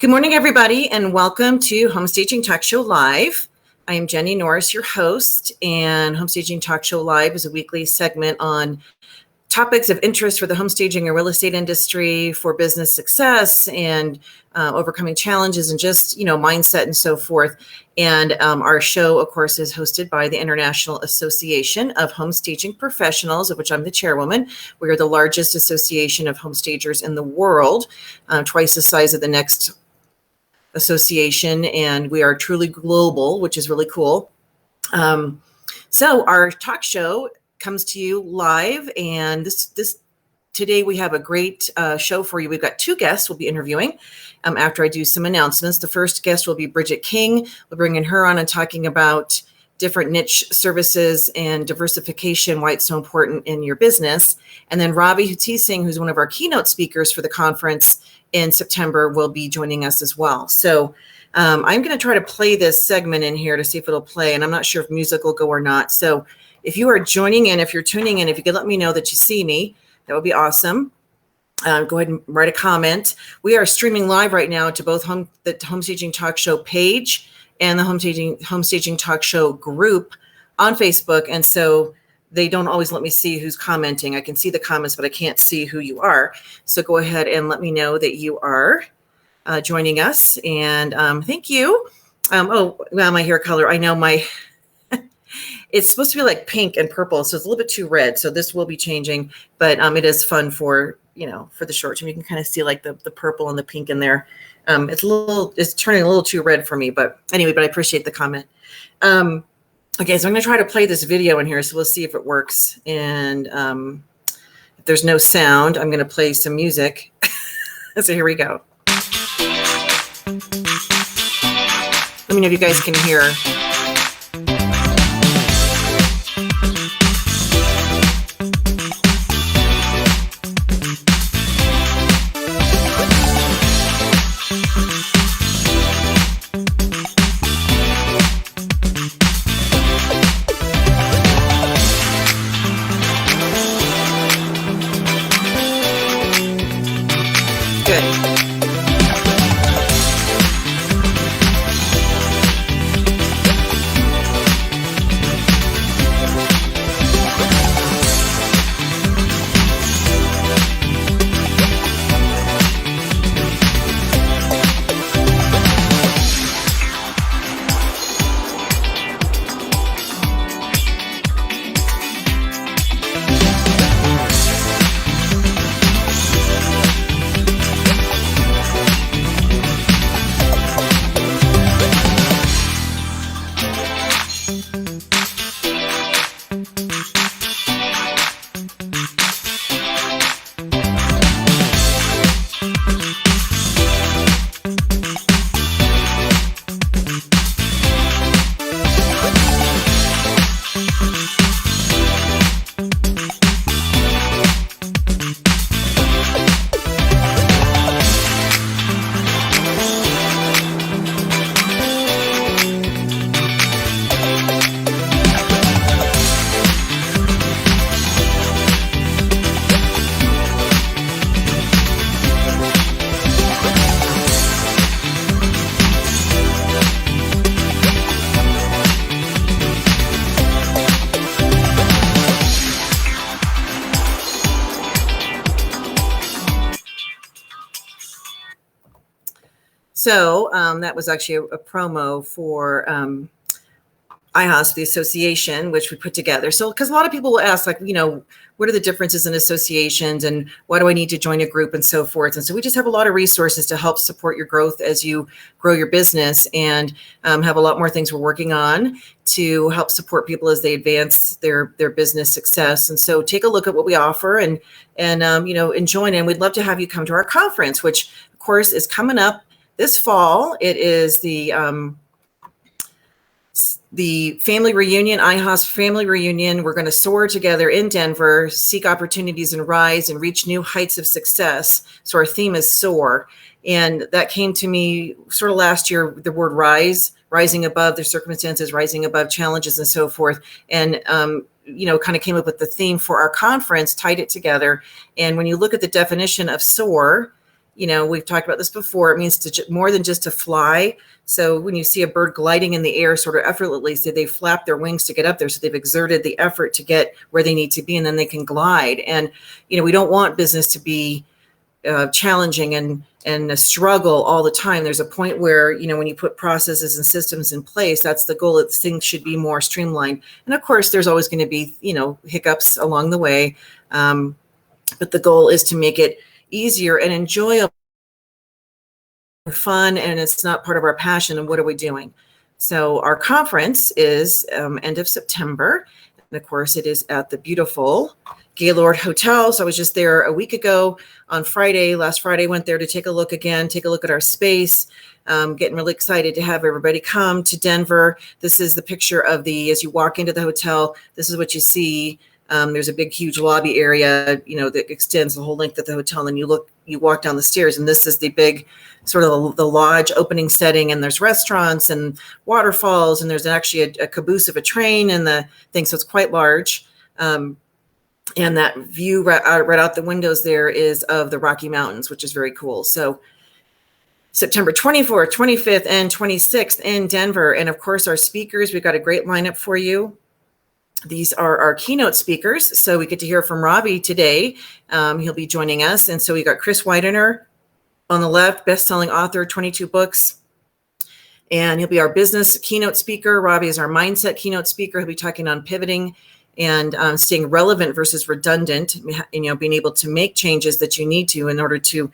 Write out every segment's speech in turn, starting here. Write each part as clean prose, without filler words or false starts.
Good morning, everybody, and welcome to Homestaging Talk Show Live. I am Jenny Norris, your host, and Homestaging Talk Show Live is a weekly segment on topics of interest for the homestaging and real estate industry, for business success and overcoming challenges and just, mindset and so forth. And our show, of course, is hosted by the International Association of Homestaging Professionals, of which I'm the chairwoman. We are the largest association of homestagers in the world, twice the size of the next association, and we are truly global, which is really cool. So our talk show comes to you live, and this today we have a great show for you. We've got two guests we'll be interviewing after I do some announcements. The first guest will be Bridget King. We're bringing her on and talking about different niche services and diversification, why it's so important in your business. And then Ravi Hutheesing, who's one of our keynote speakers for the conference in September, will be joining us as well. So I'm going to try to play this segment in here to see if it'll play, and I'm not sure if music will go or not. So if you are joining in, if you're tuning in, if you could let me know that you see me, that would be awesome. Go ahead and write a comment. We are streaming live right now to both the Homestaging Talk Show page and the Homestaging Talk Show group on Facebook. And so they don't always let me see who's commenting. I can see the comments, but I can't see who you are. So go ahead and let me know that you are joining us. And thank you. My hair color. I know it's supposed to be like pink and purple, so it's a little bit too red. So this will be changing, but it is fun for the short term. You can kind of see like the purple and the pink in there. It's turning a little too red for me, but anyway, but I appreciate the comment. Okay, so I'm going to try to play this video in here, so we'll see if it works. And if there's no sound, I'm going to play some music. So here we go. Let me know if you guys can hear. So that was actually a promo for IHOS, the association, which we put together. So, because a lot of people will ask, like, what are the differences in associations and why do I need to join a group and so forth? And so we just have a lot of resources to help support your growth as you grow your business, and have a lot more things we're working on to help support people as they advance their business success. And so take a look at what we offer and join in. We'd love to have you come to our conference, which of course is coming up this fall. It is the family reunion, IHOS family reunion. We're going to soar together in Denver, seek opportunities and rise and reach new heights of success. So our theme is soar. And that came to me sort of last year, the word rise, rising above their circumstances, rising above challenges and so forth. And, kind of came up with the theme for our conference, tied it together. And when you look at the definition of soar, we've talked about this before. It means more than just to fly. So when you see a bird gliding in the air sort of effortlessly, so they flap their wings to get up there. So they've exerted the effort to get where they need to be, and then they can glide. And, we don't want business to be challenging and a struggle all the time. There's a point where, when you put processes and systems in place, that's the goal, that things should be more streamlined. And of course, there's always going to be, hiccups along the way. But the goal is to make it easier and enjoyable, fun, and it's not part of our passion. And what are we doing? So our conference is end of September. And of course, it is at the beautiful Gaylord Hotel. So I was just there a week ago on Friday. Last Friday, went there to take a look at our space. Getting really excited to have everybody come to Denver. This is the picture of as you walk into the hotel, this is what you see. There's a big, huge lobby area, that extends the whole length of the hotel. And you walk down the stairs, and this is the big sort of the lodge opening setting. And there's restaurants and waterfalls, and there's actually a caboose of a train and the thing. So it's quite large. And that view right out the windows there is of the Rocky Mountains, which is very cool. So September 24th, 25th, and 26th in Denver. And of course, our speakers, we've got a great lineup for you. These are our keynote speakers. So we get to hear from Ravi today. He'll be joining us. And so we got Chris Widener on the left, best-selling author, 22 books. And he'll be our business keynote speaker. Ravi is our mindset keynote speaker. He'll be talking on pivoting and staying relevant versus redundant, being able to make changes that you need to in order to,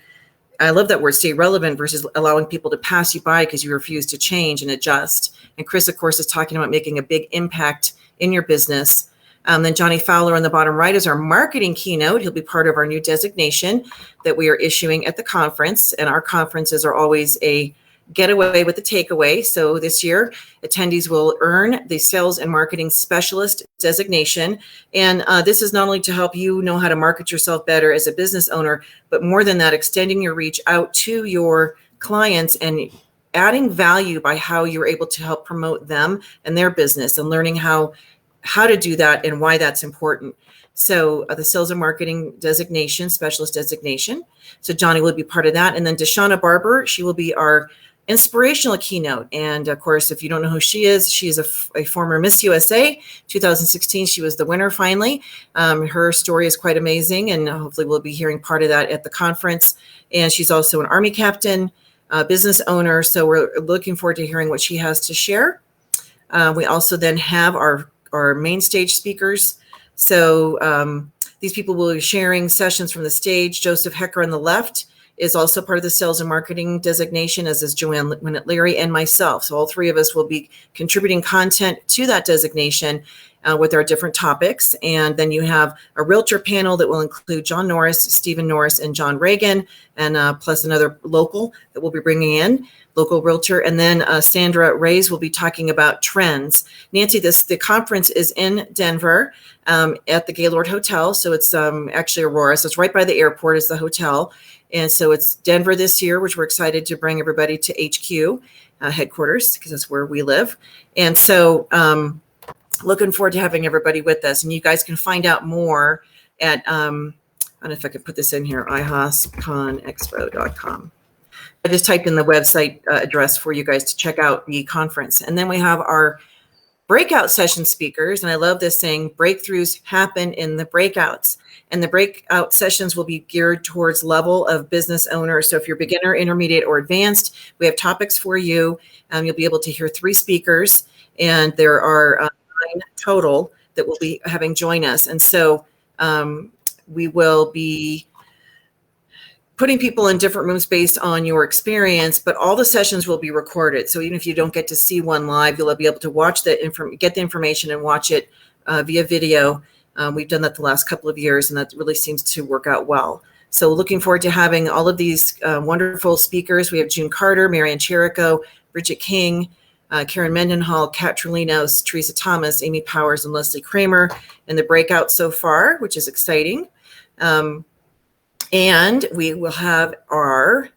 I love that word, stay relevant versus allowing people to pass you by because you refuse to change and adjust. And Chris, of course, is talking about making a big impact in your business. Then Johnny Fowler on the bottom right is our marketing keynote. He'll be part of our new designation that we are issuing at the conference. And our conferences are always a getaway with a takeaway. So this year, attendees will earn the sales and marketing specialist designation. And this is not only to help you know how to market yourself better as a business owner, but more than that, extending your reach out to your clients and adding value by how you're able to help promote them and their business, and learning how to do that and why that's important. So the sales and marketing designation, specialist designation. So Johnny will be part of that. And then Deshauna Barber, she will be our inspirational keynote. And of course, if you don't know who she is a former Miss USA 2016. She was the winner finally. Her story is quite amazing, and hopefully we'll be hearing part of that at the conference. And she's also an Army captain, business owner. So we're looking forward to hearing what she has to share. We also then have our main stage speakers. So these people will be sharing sessions from the stage. Joseph Hecker on the left is also part of the sales and marketing designation, as is Joanne Winnett-Leary and myself. So all three of us will be contributing content to that designation with our different topics. And then you have a realtor panel that will include John Norris, Stephen Norris, and John Reagan, and plus another local that we'll be bringing in, local realtor. And then Sandra Reyes will be talking about trends. Nancy, the conference is in Denver at the Gaylord Hotel. So it's actually Aurora. So it's right by the airport is the hotel. And so it's Denver this year, which we're excited to bring everybody to HQ headquarters, because that's where we live. And so looking forward to having everybody with us. And you guys can find out more at, I don't know if I could put this in here, ihosconexpo.com. I just typed in the website address for you guys to check out the conference. And then we have our breakout session speakers. And I love this saying, breakthroughs happen in the breakouts. And the breakout sessions will be geared towards level of business owners. So if you're beginner, intermediate, or advanced, we have topics for you. You'll be able to hear 3 speakers, and there are 9 total that will be having join us. And so we will be putting people in different rooms based on your experience, but all the sessions will be recorded. So even if you don't get to see one live, you'll be able to watch get the information and watch it via video. We've done that the last couple of years, and that really seems to work out well. So looking forward to having all of these wonderful speakers. We have June Carter, Marianne Cherico, Bridget King, Karen Mendenhall, Kat Trelinos, Teresa Thomas, Amy Powers, and Leslie Kramer in the breakout so far, which is exciting. And we will have our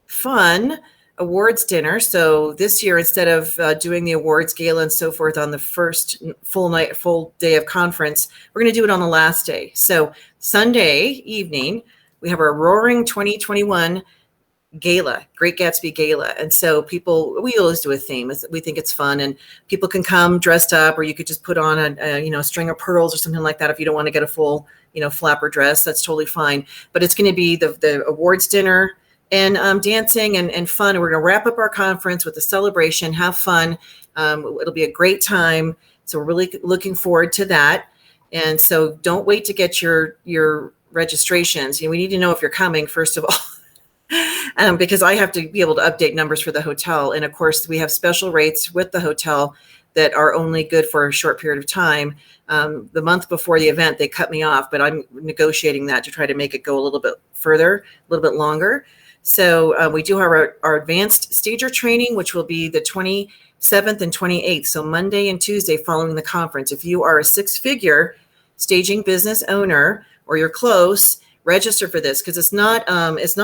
fun awards dinner. So this year, instead of doing the awards gala and so forth on the first full day of conference, we're going to do it on the last day. So Sunday evening, we have our Roaring 2021 gala, Great Gatsby Gala. And so we always do a theme. We think it's fun, and people can come dressed up, or you could just put on a string of pearls or something like that. If you don't want to get a full, flapper dress, that's totally fine. But it's going to be the awards dinner and dancing and fun. We're going to wrap up our conference with a celebration, have fun. It'll be a great time. So we're really looking forward to that. And so don't wait to get your registrations. We need to know if you're coming, first of all, because I have to be able to update numbers for the hotel. And of course, we have special rates with the hotel that are only good for a short period of time. The month before the event, they cut me off, but I'm negotiating that to try to make it go a little bit further, a little bit longer. So we do have our advanced stager training, which will be the 27th and 28th. So Monday and Tuesday following the conference. If you are a six-figure staging business owner or you're close, register for this, because it's not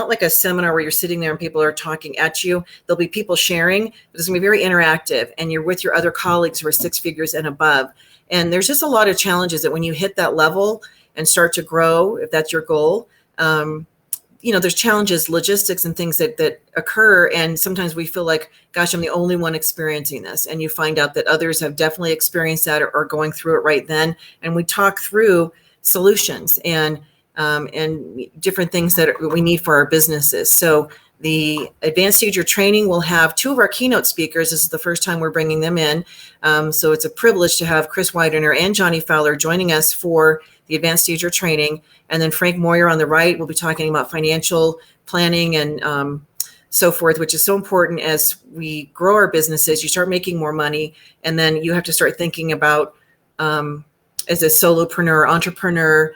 like a seminar where you're sitting there and people are talking at you. There'll be people sharing, but it's going to be very interactive, and you're with your other colleagues who are six figures and above. And there's just a lot of challenges that when you hit that level and start to grow, if that's your goal, there's challenges, logistics and things that occur. And sometimes we feel like, gosh, I'm the only one experiencing this. And you find out that others have definitely experienced that or are going through it right then. And we talk through solutions and different things that we need for our businesses. So the advanced stager training will have two of our keynote speakers. This is the first time we're bringing them in. So it's a privilege to have Chris Widener and Johnny Fowler joining us for the advanced stager training. And then Frank Moyer on the right will be talking about financial planning and so forth, which is so important as we grow our businesses. You start making more money, and then you have to start thinking about, as a solopreneur, entrepreneur,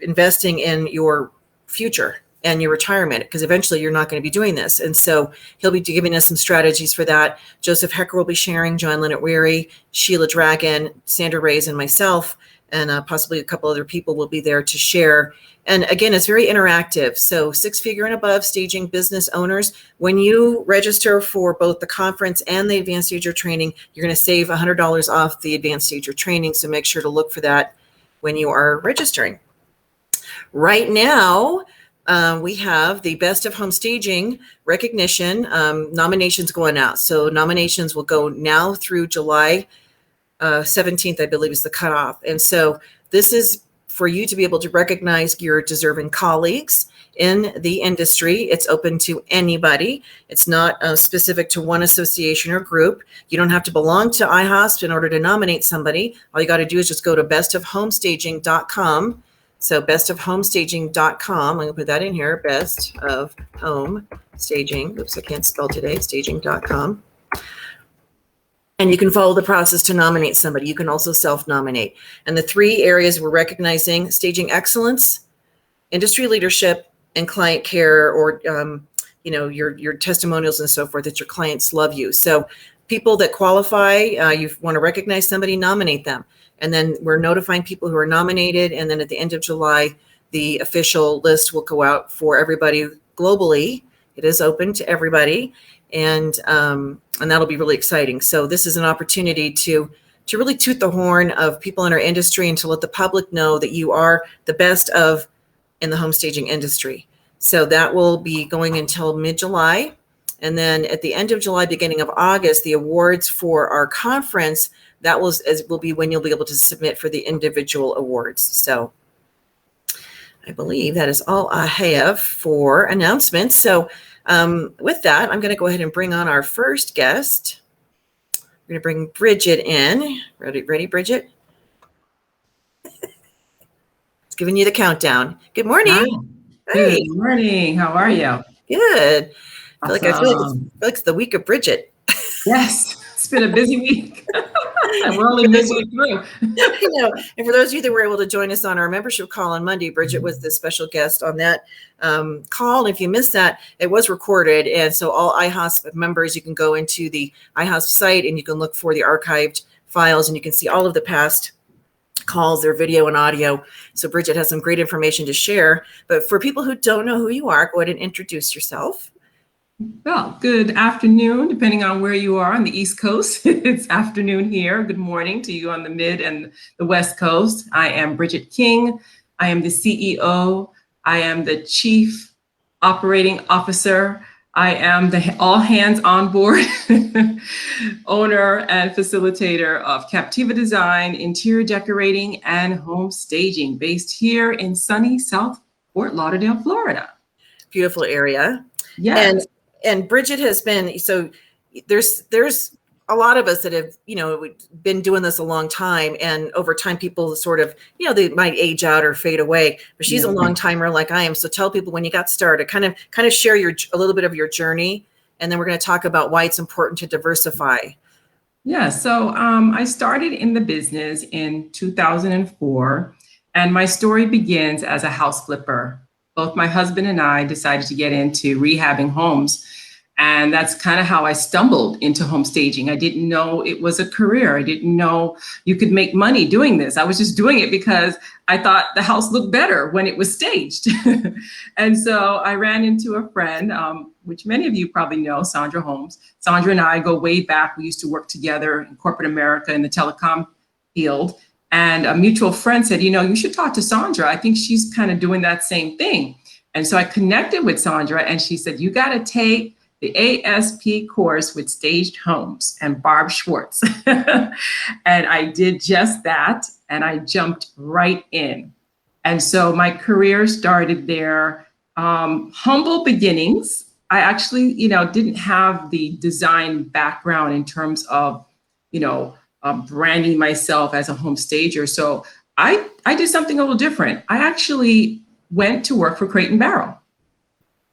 investing in your future and your retirement, because eventually you're not going to be doing this. And so he'll be giving us some strategies for that. Joseph Hecker will be sharing, John Leonard Weary, Sheila Dragon, Sandra Reyes, and myself, and possibly a couple other people will be there to share. And again, it's very interactive. So six-figure and above staging business owners, when you register for both the conference and the advanced stager training, you're going to save $100 off the advanced stager training. So make sure to look for that when you are registering. Right now, we have the Best of Home Staging recognition nominations going out. So nominations will go now through July 17th, I believe, is the cutoff. And so this is for you to be able to recognize your deserving colleagues in the industry. It's open to anybody. It's not specific to one association or group. You don't have to belong to IHOSP in order to nominate somebody. All you got to do is just go to bestofhomestaging.com. So bestofhomestaging.com. I'm going to put that in here. Best of Home Staging. Oops, I can't spell today. Staging.com. And you can follow the process to nominate somebody. You can also self-nominate. And the three areas we're recognizing: staging excellence, industry leadership, and client care, or your testimonials and so forth, that your clients love you. So people that qualify, you want to recognize somebody, nominate them. And then we're notifying people who are nominated. And then at the end of July, the official list will go out for everybody globally. It is open to everybody. And that'll be really exciting. So this is an opportunity to really toot the horn of people in our industry and to let the public know that you are the best of in the home staging industry. So that will be going until mid-July. And then at the end of July, beginning of August, the awards for our conference, that will be when you'll be able to submit for the individual awards. So I believe that is all I have for announcements. So with that, I'm going to go ahead and bring on our first guest. We're going to bring Bridget in. Ready, Bridget? It's giving you the countdown. Good morning. Hi. Hey. Good morning. How are you? Good. I feel like it's the week of Bridget. Yes, it's been a busy week. We're only midway through. I know. And for those of you that were able to join us on our membership call on Monday, Bridget was the special guest on that call. And if you missed that, it was recorded. And so all IHOSP members, you can go into the IHOSP site and you can look for the archived files, and you can see all of the past calls, their video and audio. So Bridget has some great information to share. But for people who don't know who you are, go ahead and introduce yourself. Well, good afternoon, depending on where you are on the East Coast. It's afternoon here. Good morning to you on the Mid and the West Coast. I am Bridget King. I am the CEO. I am the Chief operating officer. I am the all hands on board owner and facilitator of Captiva Design, interior decorating, and home staging, based here in sunny South Fort Lauderdale, Florida. Beautiful area. Yes. And Bridget has been, so there's a lot of us that have, been doing this a long time, and over time people sort of, they might age out or fade away, but she's a long timer like I am. So tell people when you got started, kind of share a little bit of your journey, and then we're going to talk about why it's important to diversify. Yeah, so I started in the business in 2004, and my story begins as a house flipper. Both my husband and I decided to get into rehabbing homes. And that's kind of how I stumbled into home staging. I didn't know it was a career. I didn't know you could make money doing this. I was just doing it because I thought the house looked better when it was staged. And so I ran into a friend, which many of you probably know, Sandra Holmes. Sandra and I go way back. We used to work together in corporate America in the telecom field. And a mutual friend said, you should talk to Sandra. I think she's kind of doing that same thing. And so I connected with Sandra, and she said, you got to take the ASP course with Staged Homes and Barb Schwartz. And I did just that, and I jumped right in. And so my career started there. Humble beginnings. I actually, didn't have the design background in terms of, branding myself as a home stager. So I did something a little different. I actually went to work for Crate & Barrel.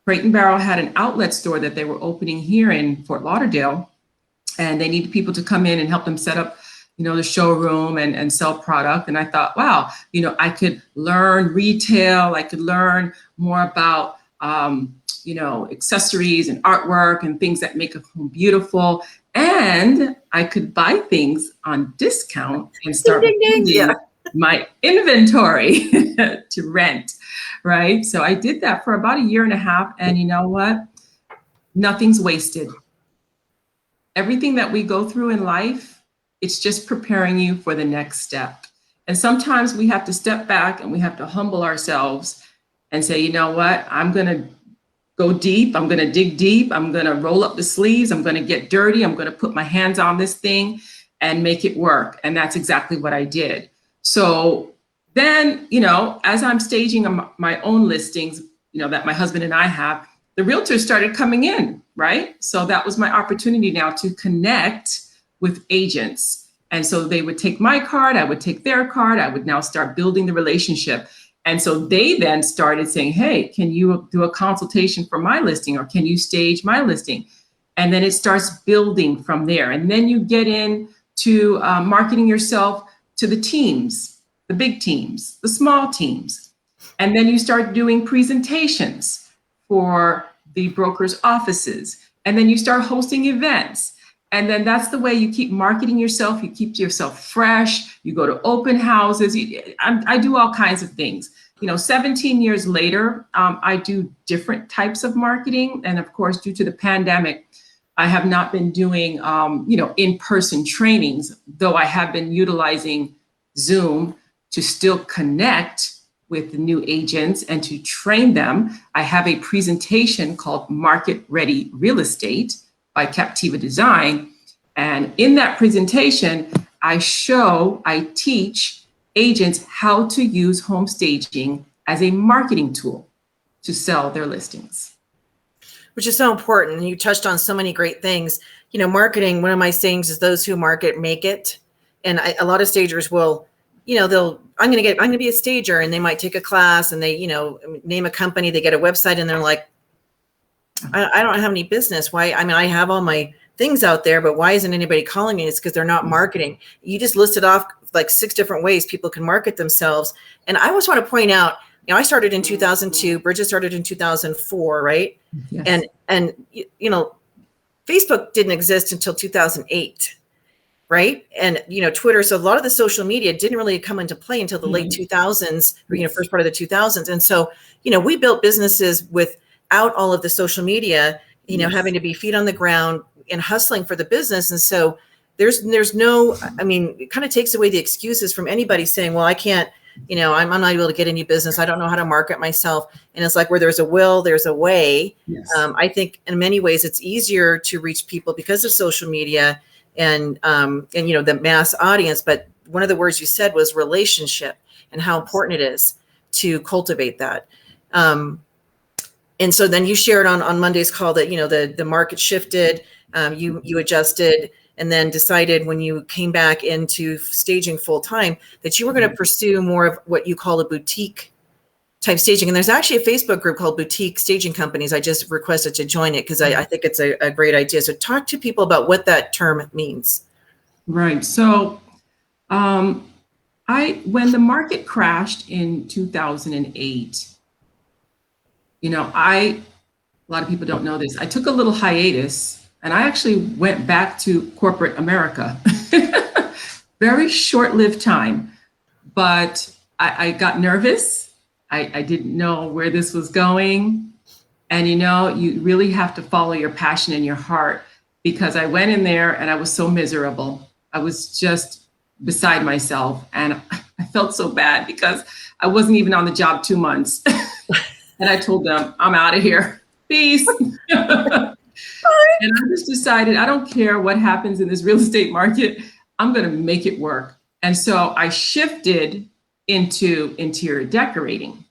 Crate & Barrel had an outlet store that they were opening here in Fort Lauderdale, and they needed people to come in and help them set up, the showroom and sell product. And I thought, wow, I could learn retail. I could learn more about, accessories and artwork and things that make a home beautiful. And I could buy things on discount and start building my inventory to rent. Right. So I did that for about a year and a half. And you know what? Nothing's wasted. Everything that we go through in life, it's just preparing you for the next step. And sometimes we have to step back and we have to humble ourselves and say, you know what? I'm going to go deep. I'm going to dig deep. I'm going to roll up the sleeves. I'm going to get dirty. I'm going to put my hands on this thing and make it work. And that's exactly what I did. So then, as I'm staging my own listings, that my husband and I have, the realtors started coming in, right? So that was my opportunity now to connect with agents. And so they would take my card, I would take their card, I would now start building the relationship. And so they then started saying, hey, can you do a consultation for my listing, or can you stage my listing? And then it starts building from there. And then you get into marketing yourself to the teams, the big teams, the small teams. And then you start doing presentations for the brokers' offices. And then you start hosting events. And then that's the way you keep marketing yourself. You keep yourself fresh. You go to open houses. I do all kinds of things. 17 years later, I do different types of marketing. And of course, due to the pandemic, I have not been doing, in-person trainings, though I have been utilizing Zoom to still connect with the new agents and to train them. I have a presentation called Market Ready Real Estate by Captiva Design. And in that presentation, I teach agents how to use home staging as a marketing tool to sell their listings. Which is so important. You touched on so many great things. Marketing, one of my sayings is those who market make it. And a lot of stagers will, I'm going to be a stager, and they might take a class and they, name a company, they get a website, and they're like, I don't have any business. Why? I have all my things out there, but why isn't anybody calling me? It's because they're not marketing. You just listed off like 6 different ways people can market themselves. And I always want to point out, I started in 2002, Bridget started in 2004, right? Yes. And Facebook didn't exist until 2008. Right. And, Twitter. So a lot of the social media didn't really come into play until the late 2000s or, first part of the 2000s. And so, we built businesses without all of the social media, having to be feet on the ground and hustling for the business. And so there's no, it kind of takes away the excuses from anybody saying, well, I can't I'm not able to get any business. I don't know how to market myself. And it's like, where there's a will, there's a way. Yes. I think in many ways it's easier to reach people because of social media and the mass audience. But one of the words you said was relationship, and how important it is to cultivate that. And so then you shared on Monday's call that, the market shifted, you adjusted, and then decided when you came back into staging full time that you were going to pursue more of what you call a boutique type staging. And there's actually a Facebook group called Boutique Staging Companies. I just requested to join it because I think it's a great idea. So talk to people about what that term means. Right. So when the market crashed in 2008, a lot of people don't know this. I took a little hiatus and I actually went back to corporate America. Very short-lived time, but I got nervous. I didn't know where this was going. And, you really have to follow your passion in your heart, because I went in there and I was so miserable. I was just beside myself. And I felt so bad because I wasn't even on the job 2 months. And I told them, I'm out of here. Peace. And I just decided, I don't care what happens in this real estate market. I'm going to make it work. And so I shifted into interior decorating.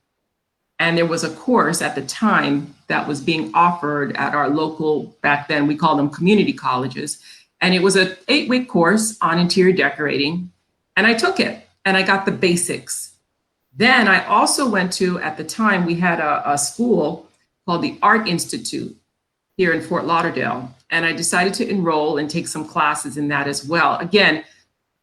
And there was a course at the time that was being offered at our local, back then we called them community colleges. And it was an 8-week course on interior decorating. And I took it and I got the basics. Then I also went to, at the time, we had a school called the Art Institute here in Fort Lauderdale. And I decided to enroll and take some classes in that as well. Again,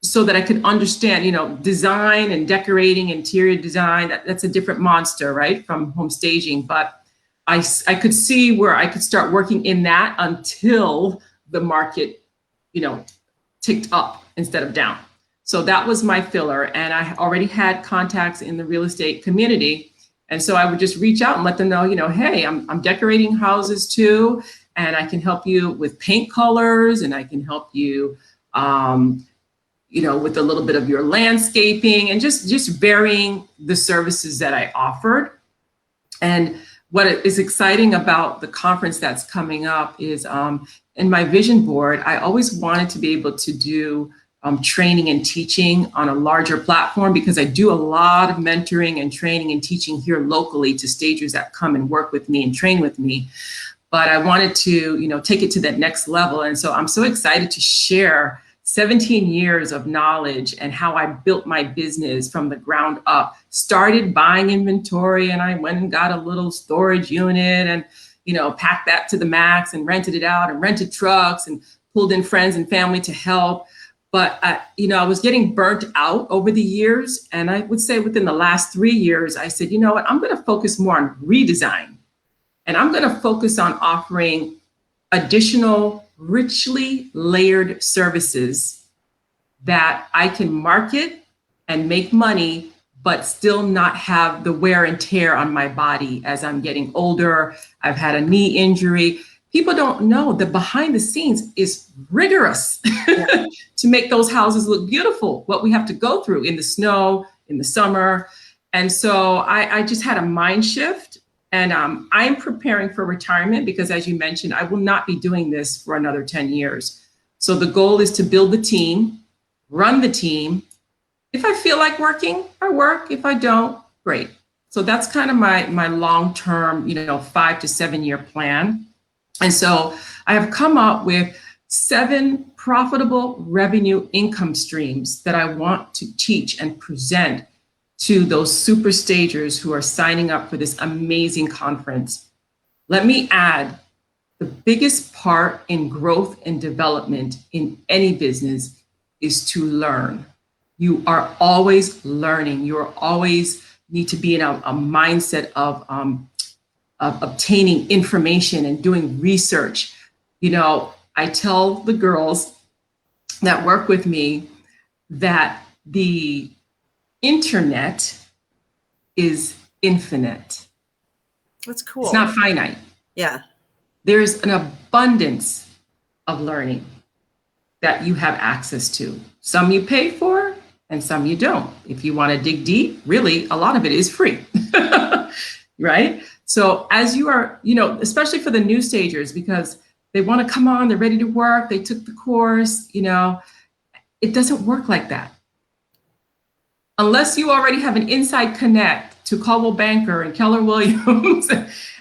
so that I could understand, design and decorating, interior design, that's a different monster, right, from home staging. But I could see where I could start working in that until the market, ticked up instead of down. So that was my filler. And I already had contacts in the real estate community. And so I would just reach out and let them know, hey, I'm decorating houses too. And I can help you with paint colors, and I can help you, with a little bit of your landscaping, and just varying the services that I offered. And what is exciting about the conference that's coming up is in my vision board, I always wanted to be able to do training and teaching on a larger platform, because I do a lot of mentoring and training and teaching here locally to stagers that come and work with me and train with me. But I wanted to, take it to that next level. And so I'm so excited to share 17 years of knowledge and how I built my business from the ground up. Started buying inventory, and I went and got a little storage unit and, packed that to the max and rented it out and rented trucks and pulled in friends and family to help. But, I was getting burnt out over the years. And I would say within the last 3 years, I said, what, I'm going to focus more on redesign. And I'm going to focus on offering additional richly layered services that I can market and make money, but still not have the wear and tear on my body as I'm getting older. I've had a knee injury. People don't know that behind the scenes is rigorous to make those houses look beautiful, what we have to go through in the snow, in the summer. And so I just had a mind shift, and I'm preparing for retirement because, as you mentioned, I will not be doing this for another 10 years. So the goal is to build the team, run the team. If I feel like working, I work. If I don't, great. So that's kind of my long-term, 5 to 7 year plan. And so I have come up with 7 profitable revenue income streams that I want to teach and present to those super stagers who are signing up for this amazing conference. Let me add, the biggest part in growth and development in any business is to learn. You are always learning. You are always need to be in a mindset of obtaining information and doing research. I tell the girls that work with me that the internet is infinite. That's cool. It's not finite. Yeah. There's an abundance of learning that you have access to. Some you pay for and some you don't. If you want to dig deep, really, a lot of it is free, right? So as you are, especially for the new stagers, because they want to come on, they're ready to work, they took the course, it doesn't work like that. Unless you already have an inside connect to Coldwell Banker and Keller Williams,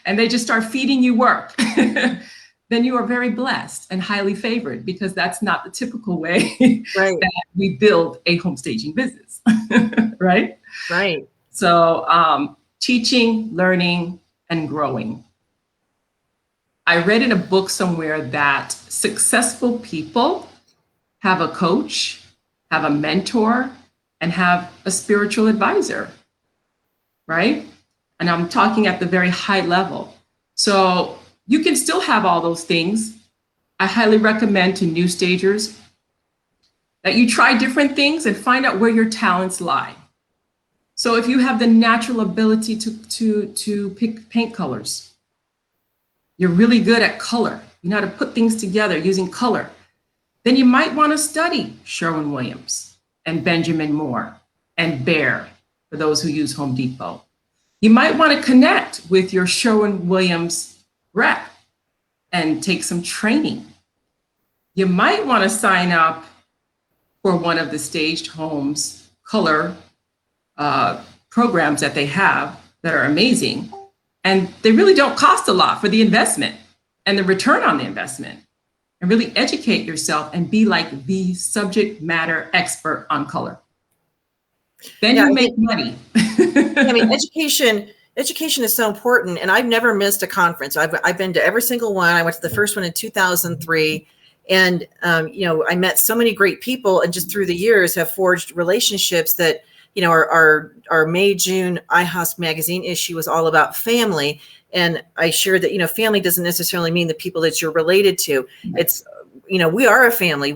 and they just start feeding you work, then you are very blessed and highly favored, because that's not the typical way that we build a home staging business, right? Right. So teaching, learning, and growing. I read in a book somewhere that successful people have a coach, have a mentor, and have a spiritual advisor, right? And I'm talking at the very high level. So you can still have all those things. I highly recommend to new stagers that you try different things and find out where your talents lie. So if you have the natural ability to pick paint colors, you're really good at color, you know how to put things together using color, then you might want to study Sherwin-Williams and Benjamin Moore and Behr, for those who use Home Depot. You might want to connect with your Sherwin-Williams rep and take some training. You might want to sign up for one of the Staged Homes color programs that they have that are amazing. And they really don't cost a lot for the investment and the return on the investment. And really educate yourself and be like the subject matter expert on color. Then you make money. I mean, education is so important. And I've never missed a conference. I've been to every single one. I went to the first one in 2003. And, I met so many great people, and just through the years have forged relationships that, our May, June iHouse magazine issue was all about family. And I shared that, family doesn't necessarily mean the people that you're related to. It's, we are a family.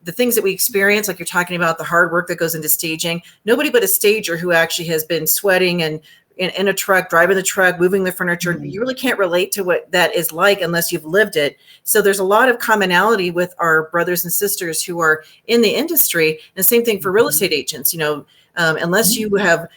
The things that we experience, like you're talking about, the hard work that goes into staging, nobody but a stager who actually has been sweating and in a truck, driving the truck, moving the furniture, you really can't relate to what that is like unless you've lived it. So there's a lot of commonality with our brothers and sisters who are in the industry. And same thing for real estate agents, unless you have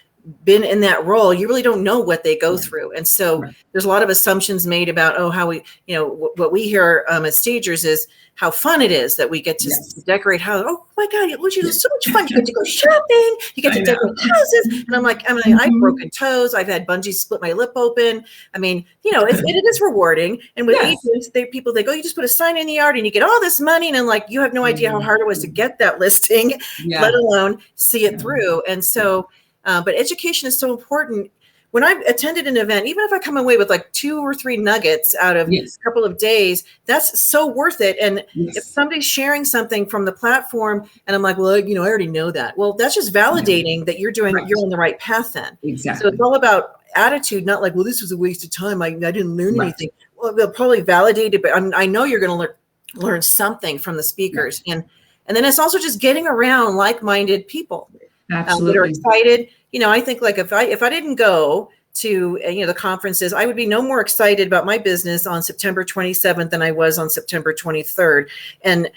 been in that role, you really don't know what they go through. And so there's a lot of assumptions made about, how we, what we hear as stagers is how fun it is that we get to decorate houses. Oh my God, it was so much fun. You get to go shopping, you get to decorate houses. And I'm like, I've broken toes. I've had bungees split my lip open. I mean, it is rewarding. And with agents, people go, you just put a sign in the yard and you get all this money. And then you have no idea how hard it was to get that listing, let alone see it through. And so, but education is so important. When I've attended an event, even if I come away with like 2 or 3 nuggets out of a couple of days, that's so worth it. And if somebody's sharing something from the platform and I'm like, well, I already know that. Well, that's just validating that you're on the right path then. Exactly. So it's all about attitude, not like, well, this was a waste of time. I didn't learn anything. Well, they'll probably validate it, but I know you're going to learn something from the speakers. And then it's also just getting around like-minded people that are excited. I think like if I didn't go to the conferences, I would be no more excited about my business on September 27th than I was on September 23rd. And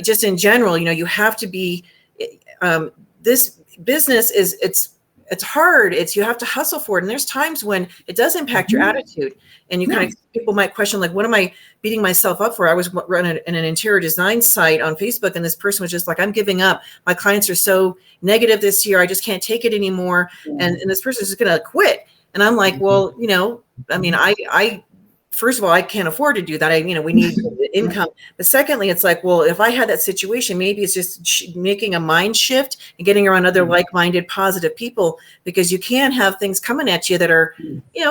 just in general, you have to be. This business it's hard. You have to hustle for it. And there's times when it does impact your attitude. And people might question, like, what am I beating myself up for? I was running an interior design site on Facebook, and this person was just like, I'm giving up. My clients are so negative this year. I just can't take it anymore. And this person is just going to quit. And I'm like, well, I first of all, I can't afford to do that. We need income. But secondly, it's like, well, if I had that situation, maybe it's just making a mind shift and getting around other like-minded, positive people, because you can have things coming at you that are,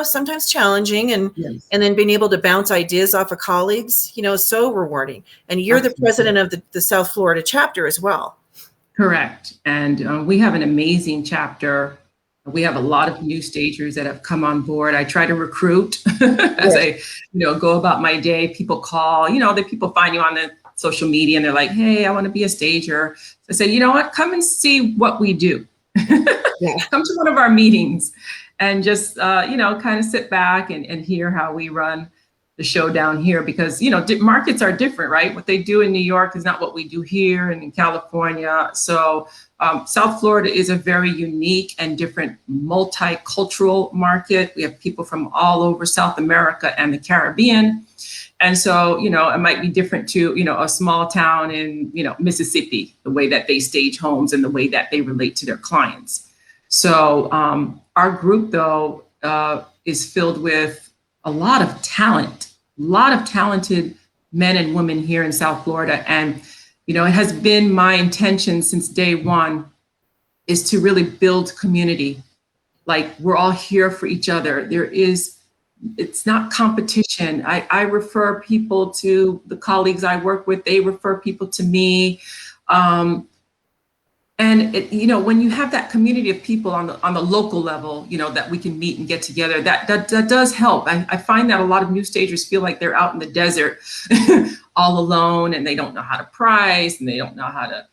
sometimes challenging, and then being able to bounce ideas off of colleagues, is so rewarding. And you're the president of the South Florida chapter as well. Correct. And we have an amazing chapter. We have a lot of new stagers that have come on board. I try to recruit as I, go about my day. People call, the people find you on the social media and they're like, hey, I want to be a stager. So I said, you know what, come and see what we do. Come to one of our meetings and just, kind of sit back and hear how we run the show down here, because, markets are different, right? What they do in New York is not what we do here and in California. So South Florida is a very unique and different multicultural market. We have people from all over South America and the Caribbean. And so, it might be different to, a small town in, Mississippi, the way that they stage homes and the way that they relate to their clients. So our group, though, is filled with a lot of talent, a lot of talented men and women here in South Florida. And, it has been my intention since day one is to really build community. Like, we're all here for each other. It's not competition. I refer people to the colleagues I work with. They refer people to me. And when you have that community of people on the local level, that we can meet and get together, that does help. I find that a lot of new stagers feel like they're out in the desert all alone, and they don't know how to price, and they don't know how to,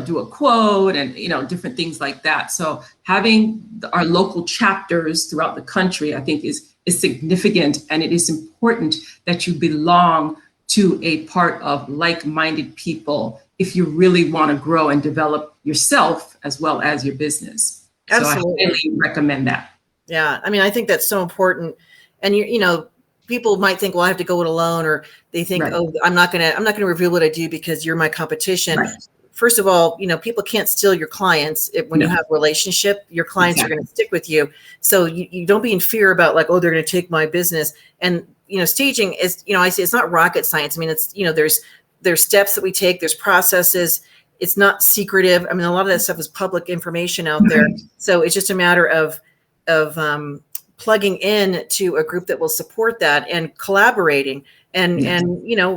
do a quote, and different things like that. So having our local chapters throughout the country, I think is significant, and it is important that you belong to a part of like-minded people if you really want to grow and develop yourself as well as your business. Absolutely. So I highly recommend that. Yeah, I mean, I think that's so important. And people might think, well, I have to go it alone, or they think, right, oh, I'm not gonna reveal what I do because you're my competition. Right. First of all, people can't steal your clients. When you have a relationship, your clients are going to stick with you. So you don't be in fear about like, oh, they're going to take my business. And staging is, I say it's not rocket science. I mean, it's there's steps that we take, there's processes. It's not secretive. I mean, a lot of that stuff is public information out there. So it's just a matter of plugging in to a group that will support that and collaborating and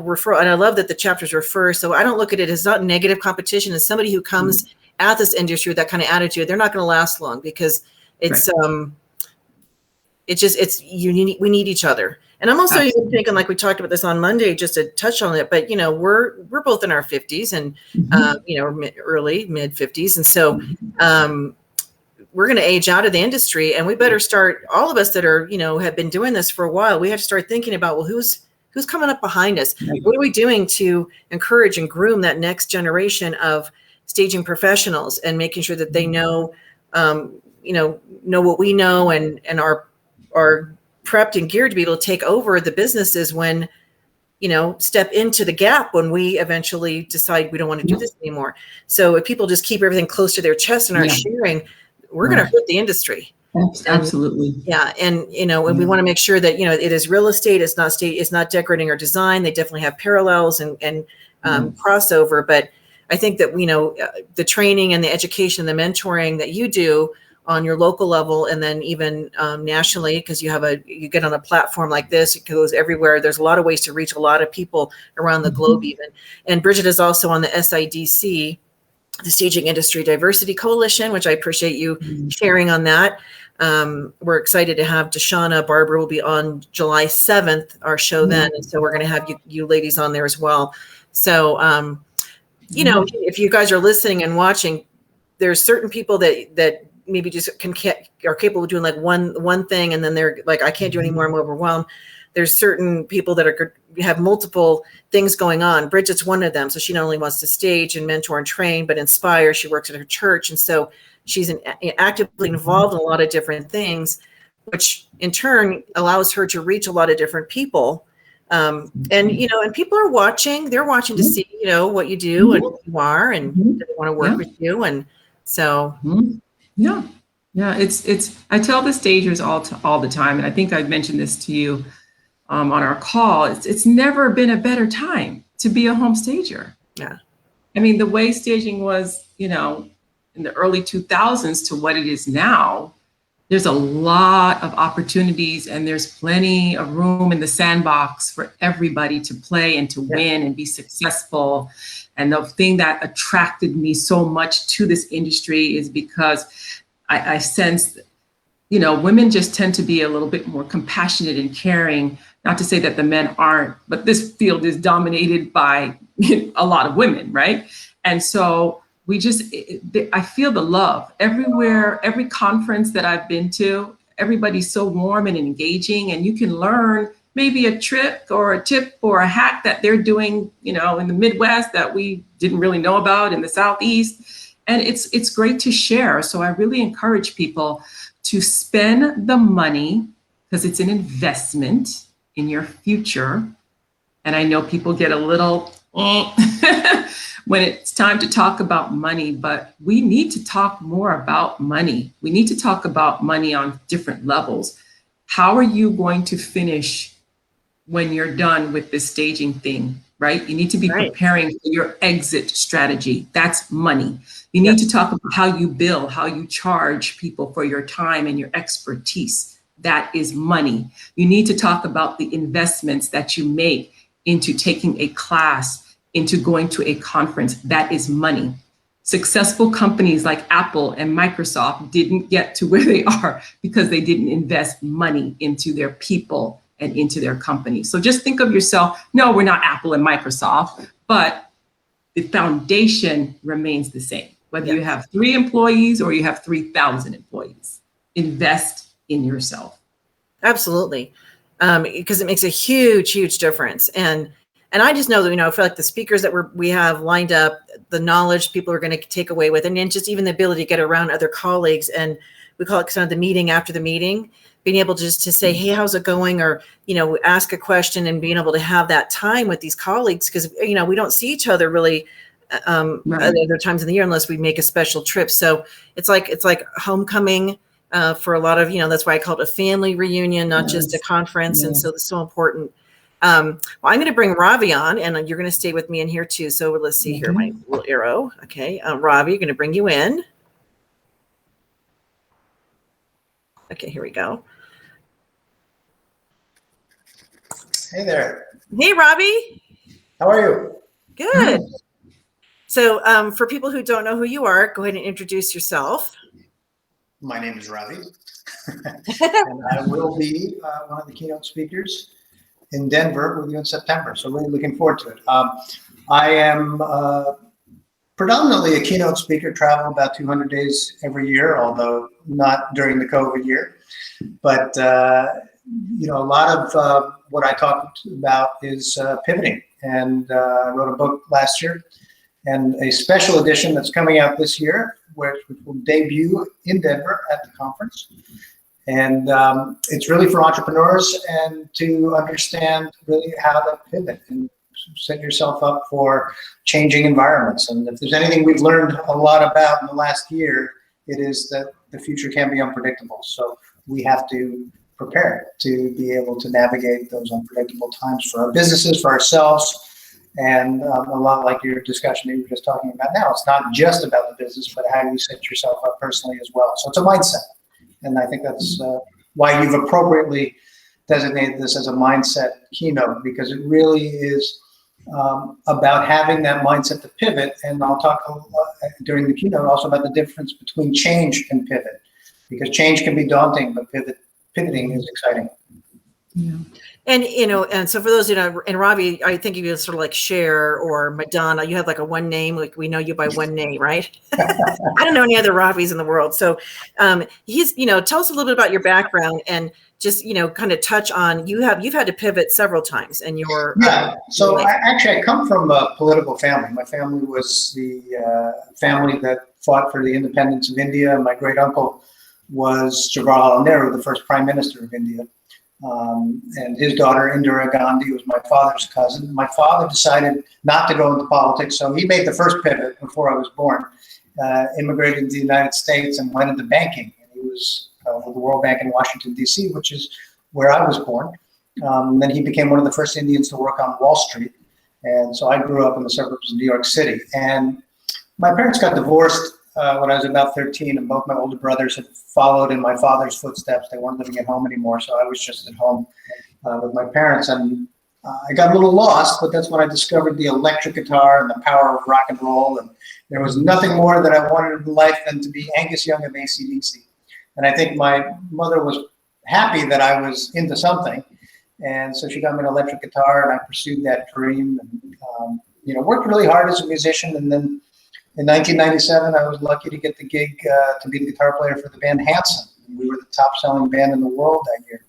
refer. And I love that the chapters refer. So I don't look at it as not negative competition. As somebody who comes at this industry with that kind of attitude, they're not going to last long because it's it's unique. We need each other. And I'm also even thinking, like we talked about this on Monday, just to touch on it, but we're both in our 50s and early mid 50s, and so we're going to age out of the industry, and we better start. All of us that are have been doing this for a while, we have to start thinking about, well, who's coming up behind us? What are we doing to encourage and groom that next generation of staging professionals, and making sure that they know what we know and are prepped and geared to be able to take over the businesses when, step into the gap when we eventually decide we don't want to do this anymore. So if people just keep everything close to their chest and aren't sharing, we're going to hurt the industry. Absolutely. And we want to make sure that, it is real estate. It's not decorating or design. They definitely have parallels and crossover. But I think that, the training and the education, the mentoring that you do on your local level, and then even nationally, because you get on a platform like this, it goes everywhere. There's a lot of ways to reach a lot of people around the globe even. And Bridget is also on the SIDC, the Staging Industry Diversity Coalition, which I appreciate you sharing on that. We're excited to have Deshauna Barber will be on July 7th, our show then. And so we're going to have you ladies on there as well. So, if you guys are listening and watching, there's certain people that maybe just are capable of doing like one thing, and then they're like, I can't do anymore, I'm overwhelmed. There's certain people that have multiple things going on. Bridget's one of them. So she not only wants to stage and mentor and train, but inspire. She works at her church. And so she's actively involved in a lot of different things, which in turn allows her to reach a lot of different people. And people are watching. They're watching to see, what you do and who you are, and they want to work with you. And so... Yeah. It's. I tell the stagers all the time, and I think I've mentioned this to you on our call. It's never been a better time to be a home stager. Yeah. I mean, the way staging was, in the early 2000s to what it is now, there's a lot of opportunities, and there's plenty of room in the sandbox for everybody to play and to win and be successful. And the thing that attracted me so much to this industry is because I sensed, women just tend to be a little bit more compassionate and caring. Not to say that the men aren't, but this field is dominated by a lot of women, right? And so I feel the love everywhere. Every conference that I've been to, everybody's so warm and engaging, and you can learn maybe a trick or a tip or a hack that they're doing, in the Midwest that we didn't really know about in the Southeast. And it's great to share. So I really encourage people to spend the money because it's an investment in your future. And I know people get a little when it's time to talk about money, but we need to talk more about money. We need to talk about money on different levels. How are you going to finish when you're done with this staging thing, right? You need to be preparing for your exit strategy. That's money. You need to talk about how you bill, how you charge people for your time and your expertise. That is money. You need to talk about the investments that you make into taking a class, into going to a conference. That is money. Successful companies like Apple and Microsoft didn't get to where they are because they didn't invest money into their people and into their company. So just think of yourself, no, we're not Apple and Microsoft, but the foundation remains the same. Whether you have 3 employees or you have 3,000 employees, invest in yourself. Absolutely. Because it makes a huge, huge difference. And I just know that, I feel like the speakers that we have lined up, the knowledge people are going to take away with, and then just even the ability to get around other colleagues. And we call it kind of the meeting after the meeting, being able just to say, hey, how's it going? Or, ask a question and being able to have that time with these colleagues, because, we don't see each other really other times in the year unless we make a special trip. So it's like homecoming for a lot of, that's why I call it a family reunion, not just a conference. And so it's so important. Well, I'm going to bring Ravi on, and you're going to stay with me in here too. So let's see here, my little arrow. Okay. Ravi, you're going to bring you in. Okay, here we go. Hey there. Hey, Ravi. How are you? Good. So for people who don't know who you are, go ahead and introduce yourself. My name is Ravi, and I will be one of the keynote speakers in Denver with you in September. So really looking forward to it. I am predominantly a keynote speaker, travel about 200 days every year, although not during the COVID year. But, a lot of what I talked about is pivoting. And I wrote a book last year and a special edition that's coming out this year, which will debut in Denver at the conference. And it's really for entrepreneurs and to understand really how to pivot and set yourself up for changing environments. And if there's anything we've learned a lot about in the last year, it is that the future can be unpredictable. So we have to prepare to be able to navigate those unpredictable times for our businesses, for ourselves. And a lot like your discussion that you were just talking about now, it's not just about the business, but how you set yourself up personally as well. So it's a mindset. And I think that's why you've appropriately designated this as a mindset keynote, because it really is about having that mindset to pivot. And I'll talk during the keynote also about the difference between change and pivot, because change can be daunting, but pivoting is exciting. Yeah. And, and so for those, and Ravi, I think you sort of like Cher or Madonna, you have like a one name, like we know you by one name, right? I don't know any other Ravis in the world. So he's, tell us a little bit about your background and just, kind of touch on, you've had to pivot several times in your So I come from a political family. My family was the family that fought for the independence of India. My great uncle was Jawaharlal Nehru, the first prime minister of India. And his daughter, Indira Gandhi, was my father's cousin. My father decided not to go into politics, so he made the first pivot before I was born, immigrated to the United States and went into banking. And he was with the World Bank in Washington, D.C., which is where I was born. Then he became one of the first Indians to work on Wall Street. And so I grew up in the suburbs of New York City. And my parents got divorced when I was about 13, and both my older brothers had followed in my father's footsteps. They weren't living at home anymore, so I was just at home with my parents. And I got a little lost, but that's when I discovered the electric guitar and the power of rock and roll. And there was nothing more that I wanted in life than to be Angus Young of AC/DC. And I think my mother was happy that I was into something. And so she got me an electric guitar, and I pursued that dream and, worked really hard as a musician. And then in 1997, I was lucky to get the gig to be the guitar player for the band Hanson. We were the top-selling band in the world that year.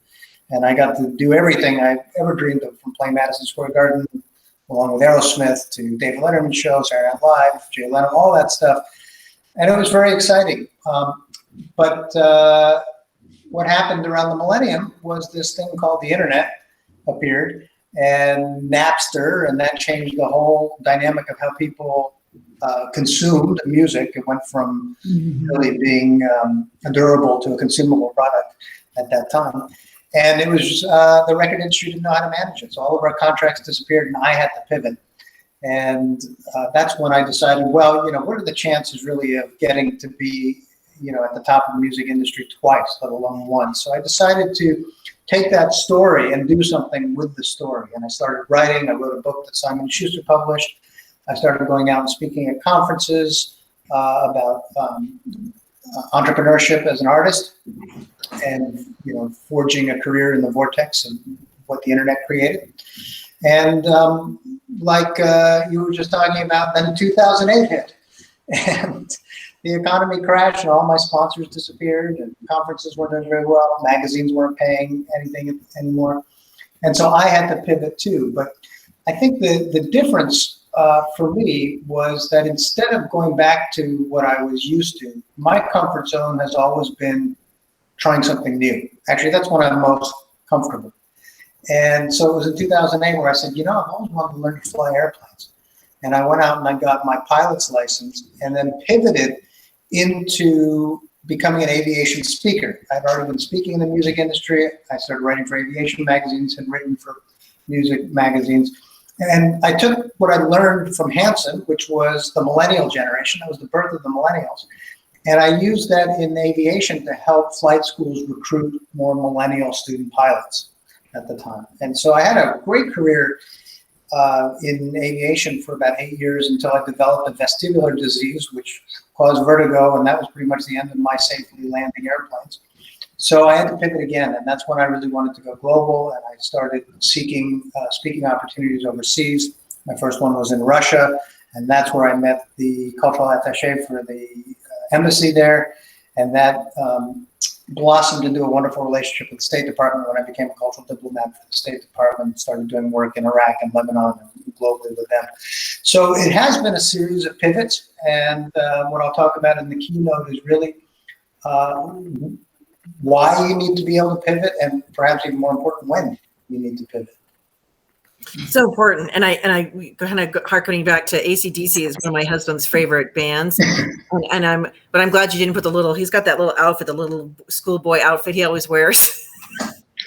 And I got to do everything I ever dreamed of, from playing Madison Square Garden, along with Aerosmith, to David Letterman show, Saturday Night Live, Jay Leno, all that stuff. And it was very exciting. But what happened around the millennium was this thing called the internet appeared, and Napster, and that changed the whole dynamic of how people consumed music. It went from really being a durable to a consumable product at that time. And it was the record industry didn't know how to manage it. So all of our contracts disappeared, and I had to pivot. And that's when I decided, well, what are the chances really of getting to be, at the top of the music industry twice, let alone once? So I decided to take that story and do something with the story. And I started writing. I wrote a book that Simon & Schuster published. I started going out and speaking at conferences about entrepreneurship as an artist, and forging a career in the vortex of what the internet created. And like you were just talking about, then 2008 hit, and the economy crashed, and all my sponsors disappeared, and conferences weren't doing very well, magazines weren't paying anything anymore, and so I had to pivot too. But I think the difference for me was that instead of going back to what I was used to, my comfort zone has always been trying something new. Actually, that's when I'm most comfortable. And so it was in 2008 where I said, I've always wanted to learn to fly airplanes. And I went out and I got my pilot's license, and then pivoted into becoming an aviation speaker. I'd already been speaking in the music industry. I started writing for aviation magazines, had written for music magazines. And I took what I learned from Hanson, which was the millennial generation. That was the birth of the millennials. And I used that in aviation to help flight schools recruit more millennial student pilots at the time. And so I had a great career in aviation for about 8 years until I developed a vestibular disease, which caused vertigo. And that was pretty much the end of my safely landing airplanes. So I had to pivot again, and that's when I really wanted to go global, and I started seeking speaking opportunities overseas. My first one was in Russia, and that's where I met the cultural attaché for the embassy there, and that blossomed into a wonderful relationship with the State Department when I became a cultural diplomat for the State Department, started doing work in Iraq and Lebanon and globally with them. So it has been a series of pivots, and what I'll talk about in the keynote is really why you need to be able to pivot, and perhaps even more important, when you need to pivot. So important. And I kind of harkening back to AC/DC is one of my husband's favorite bands. But I'm glad you didn't put he's got that little outfit, the little schoolboy outfit he always wears.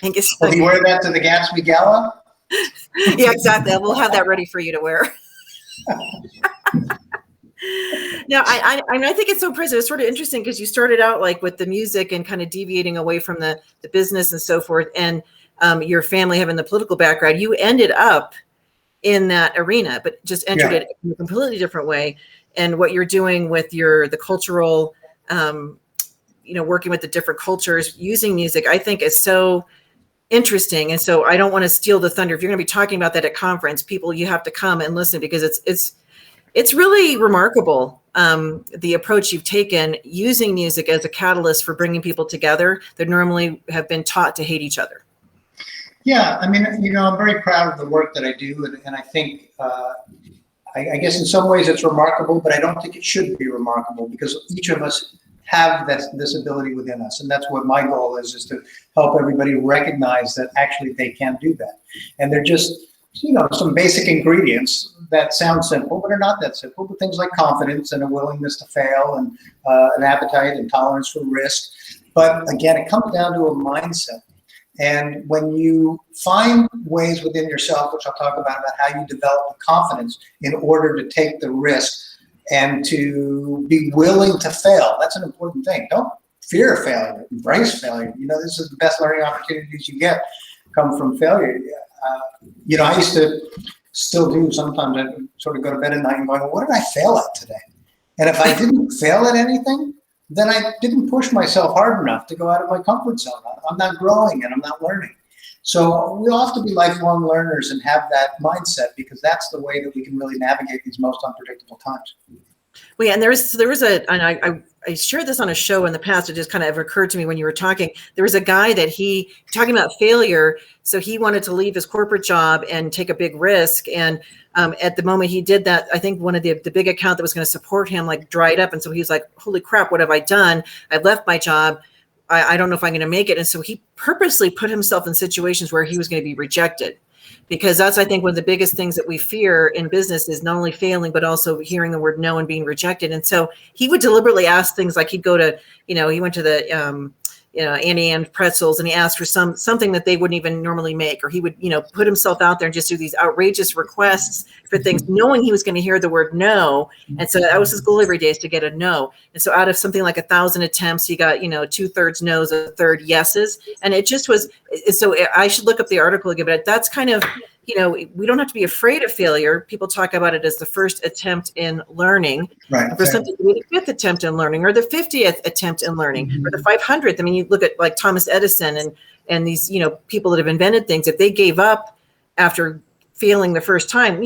Will you wear that to the Gatsby Gala? Yeah, exactly. We'll have that ready for you to wear. No, I think it's so impressive. It's sort of interesting because you started out like with the music and kind of deviating away from the business and so forth, and your family having the political background. You ended up in that arena, but just entered it in a completely different way. And what you're doing with the cultural, working with the different cultures using music, I think is so interesting. And so I don't want to steal the thunder. If you're going to be talking about that at conference, you have to come and listen, because it's really remarkable, the approach you've taken using music as a catalyst for bringing people together that normally have been taught to hate each other. Yeah, I mean, I'm very proud of the work that I do, and I think, I guess in some ways it's remarkable, but I don't think it should be remarkable, because each of us have this ability within us, and that's what my goal is to help everybody recognize that actually they can do that. And they're just some basic ingredients that sound simple, but are not that simple. But things like confidence and a willingness to fail, and an appetite and tolerance for risk. But again, it comes down to a mindset. And when you find ways within yourself, which I'll talk about how you develop the confidence in order to take the risk and to be willing to fail, that's an important thing. Don't fear failure, embrace failure. This is the best learning opportunities you get come from failure. I used to still do sometimes. I sort of go to bed at night and going, what did I fail at today? And if I didn't fail at anything, then I didn't push myself hard enough to go out of my comfort zone. I'm not growing and I'm not learning. So we all have to be lifelong learners and have that mindset, because that's the way that we can really navigate these most unpredictable times. Well, yeah, and I shared this on a show in the past. It just kind of occurred to me when you were talking. There was a guy that talking about failure. So he wanted to leave his corporate job and take a big risk. And at the moment he did that, I think one of the big account that was going to support him like dried up. And so he's like, holy crap, what have I done? I left my job. I don't know if I'm going to make it. And so he purposely put himself in situations where he was going to be rejected. Because that's, I think, one of the biggest things that we fear in business is not only failing, but also hearing the word no and being rejected. And so he would deliberately ask things like he'd go to, he went to the, Annie Ann's Pretzels, and he asked for something that they wouldn't even normally make, or he would, put himself out there and just do these outrageous requests for things, knowing he was going to hear the word no. And so that was his goal every day, is to get a no. And so out of something like 1,000 attempts, he got, 2/3 no's, 1/3 yeses. And it just was, so I should look up the article again, but that's kind of, we don't have to be afraid of failure. People talk about it as the first attempt in learning. Right. For something to be the 5th attempt in learning, or the 50th attempt in learning, or the 500th. I mean, you look at like Thomas Edison and these, people that have invented things. If they gave up after failing the first time,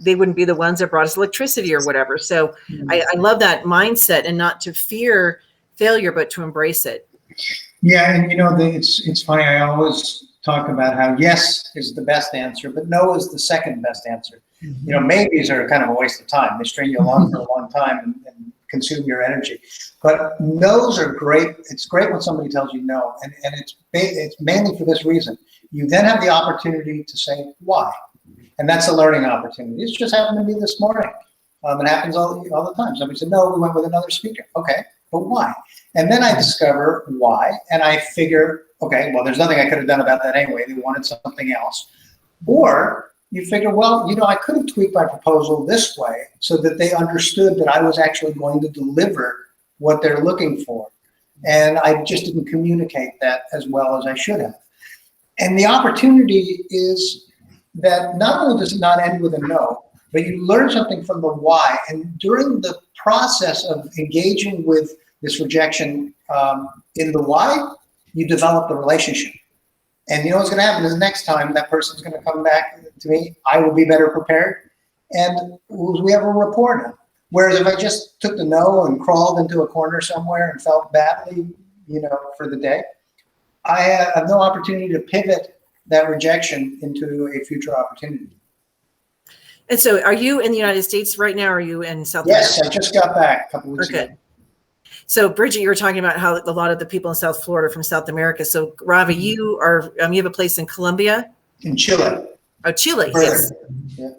they wouldn't be the ones that brought us electricity or whatever. So I love that mindset, and not to fear failure, but to embrace it. Yeah, and it's funny. I always talk about how yes is the best answer, but no is the second best answer. Maybes are kind of a waste of time. They string you along for a long time and consume your energy. But no's are great. It's great when somebody tells you no, and it's mainly for this reason. You then have the opportunity to say why, and that's a learning opportunity. It's just happened to me this morning. It happens all the time. Somebody said, no, we went with another speaker. Okay, but why? And then I discover why, and I figure, okay, well, there's nothing I could have done about that anyway. They wanted something else. Or you figure, well, I could have tweaked my proposal this way so that they understood that I was actually going to deliver what they're looking for. And I just didn't communicate that as well as I should have. And the opportunity is that not only does it not end with a no, but you learn something from the why. And during the process of engaging with this rejection in the why, you develop the relationship. And what's going to happen is next time that person's going to come back to me, I will be better prepared, and we have a rapport now. Whereas if I just took the no and crawled into a corner somewhere and felt badly, for the day, I have no opportunity to pivot that rejection into a future opportunity. And so are you in the United States right now, or are you in South America? Yes, I just got back a couple weeks ago. So Bridget, you were talking about how a lot of the people in South Florida are from South America. So Ravi, you have a place in Colombia? In Chile. Oh, Chile, Further. yes. Yeah.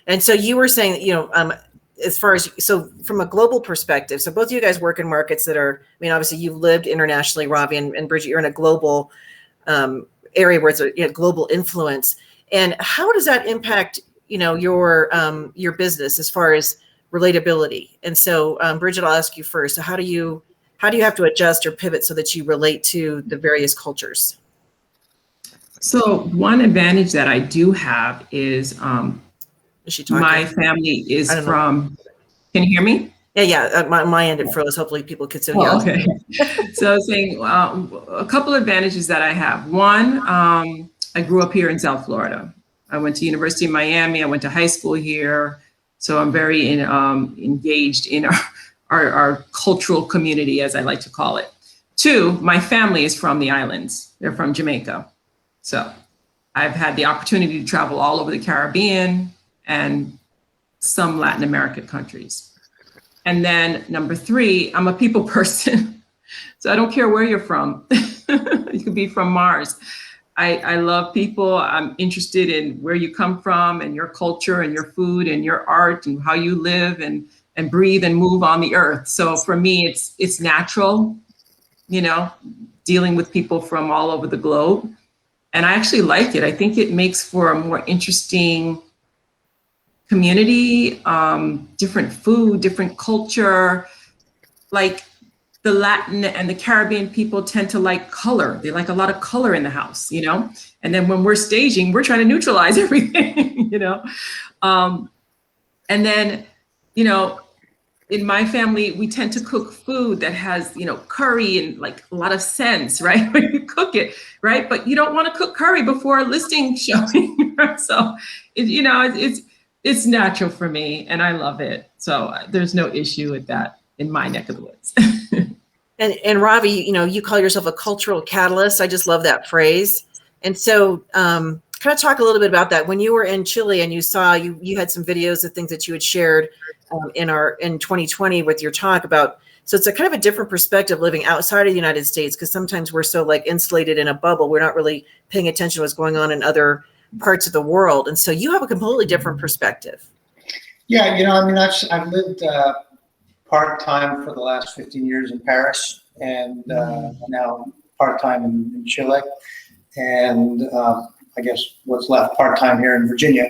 And so you were saying that, as far as, so from a global perspective, so both of you guys work in markets that are, obviously you've lived internationally, Ravi, and Bridget, you're in a global area where it's a global influence. And how does that impact, your business as far as relatability? And so Bridget, I'll ask you first. So how do you have to adjust or pivot so that you relate to the various cultures? So one advantage that I do have is my family is from, can you hear me? Yeah. My end, it froze. Hopefully people could still hear. Okay. So I was saying a couple of advantages that I have. One, I grew up here in South Florida. I went to University of Miami. I went to high school here. So I'm very engaged in our cultural community, as I like to call it. Two, my family is from the islands. They're from Jamaica. So I've had the opportunity to travel all over the Caribbean and some Latin American countries. And then number three, I'm a people person. So I don't care where you're from. You could be from Mars. I love people. I'm interested in where you come from and your culture and your food and your art and how you live and breathe and move on the earth. So for me, it's natural, dealing with people from all over the globe. And I actually like it. I think it makes for a more interesting community, different food, different culture. Like the Latin and the Caribbean people tend to like color. They like a lot of color in the house, and then when we're staging, we're trying to neutralize everything, and then, in my family, we tend to cook food that has, curry and like a lot of sense, right? When you cook it, right? But you don't want to cook curry before a listing showing. So, it's natural for me and I love it. So there's no issue with that in my neck of the woods. And Ravi, you call yourself a cultural catalyst. I just love that phrase. And so kind of talk a little bit about that. When you were in Chile and you saw, you had some videos of things that you had shared in 2020 with your talk about, so it's a kind of a different perspective living outside of the United States, because sometimes we're so like insulated in a bubble. We're not really paying attention to what's going on in other parts of the world. And so you have a completely different perspective. Yeah, I mean, I've lived part-time for the last 15 years in Paris, and now part-time in Chile, and I guess what's left part-time here in Virginia,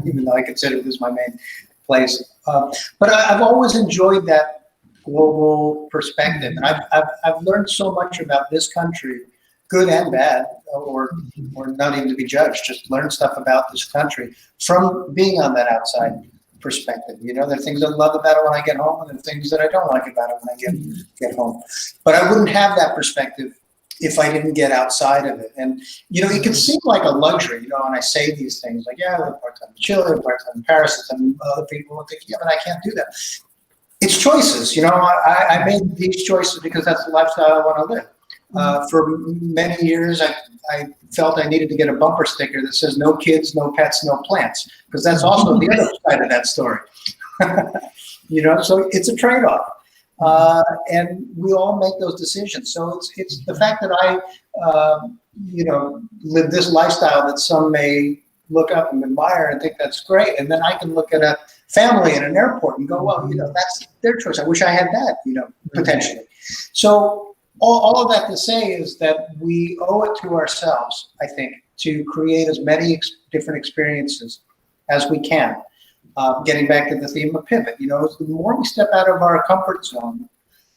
even though I consider this my main place. But I've always enjoyed that global perspective, and I've learned so much about this country, good and bad, or not even to be judged, just learn stuff about this country from being on that outside perspective. There are things I love about it when I get home, and there are things that I don't like about it when I get home. But I wouldn't have that perspective if I didn't get outside of it. And, it can seem like a luxury, when I say these things, like, yeah, I live part-time in Chile, part-time in Paris, and other people will think, yeah, but I can't do that. It's choices. I made these choices because that's the lifestyle I want to live. For many years, I felt I needed to get a bumper sticker that says no kids, no pets, no plants, because that's also the other side of that story. So it's a trade-off. And we all make those decisions. So it's the fact that I, live this lifestyle that some may look up and admire and think that's great. And then I can look at a family in an airport and go, well, that's their choice. I wish I had that, potentially. So all of that to say is that we owe it to ourselves, I think, to create as many different experiences as we can. Getting back to the theme of pivot, the more we step out of our comfort zone,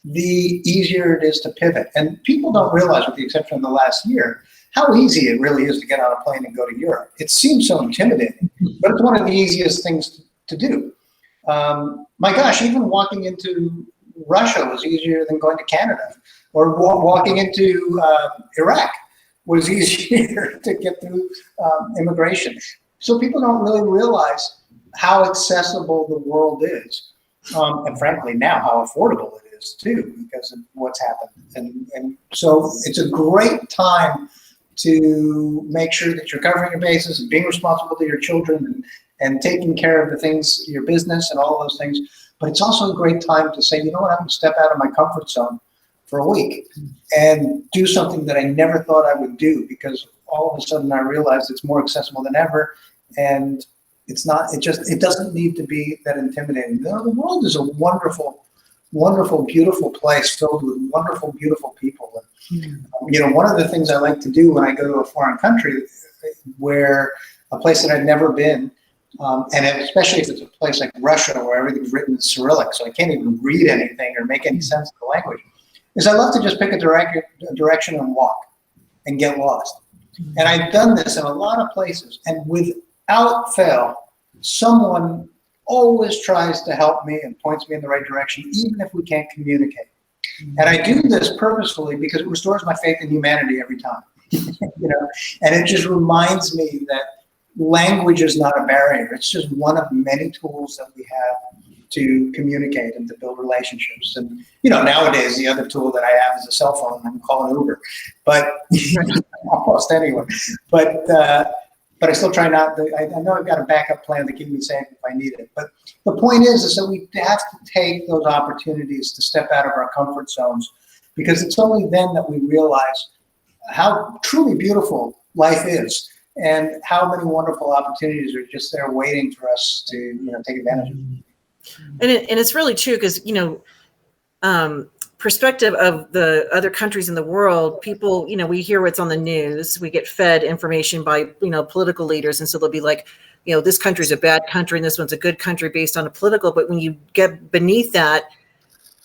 the easier it is to pivot. And people don't realize, with the exception of the last year, how easy it really is to get on a plane and go to Europe. It seems so intimidating, but it's one of the easiest things to do. My gosh, even walking into Russia was easier than going to Canada, or walking into Iraq was easier to get through immigration. So people don't really realize how accessible the world is, and frankly now how affordable it is too, because of what's happened. And so it's a great time to make sure that you're covering your bases and being responsible to your children and taking care of the things, your business and all of those things. But it's also a great time to say, I'm going to step out of my comfort zone for a week and do something that I never thought I would do, because all of a sudden I realized it's more accessible than ever. And it doesn't need to be that intimidating. The world is a wonderful, wonderful, beautiful place filled with wonderful, beautiful people. And, one of the things I like to do when I go to a foreign country, where a place that I've never been, and especially if it's a place like Russia where everything's written in Cyrillic, so I can't even read anything or make any sense of the language, is I love to just pick a direction and walk and get lost. And I've done this in a lot of places, and without fail, someone always tries to help me and points me in the right direction, even if we can't communicate. And I do this purposefully because it restores my faith in humanity every time. And it just reminds me that language is not a barrier. It's just one of many tools that we have to communicate and to build relationships. And, nowadays the other tool that I have is a cell phone. I can call an Uber, but almost anywhere. But I still try not to. I know I've got a backup plan to keep me safe if I need it. But the point is that we have to take those opportunities to step out of our comfort zones, because it's only then that we realize how truly beautiful life is and how many wonderful opportunities are just there waiting for us to take advantage of. And it's really true, because perspective of the other countries in the world, people, we hear what's on the news, we get fed information by, political leaders. And so they'll be like, this country's a bad country and this one's a good country based on a political, but when you get beneath that,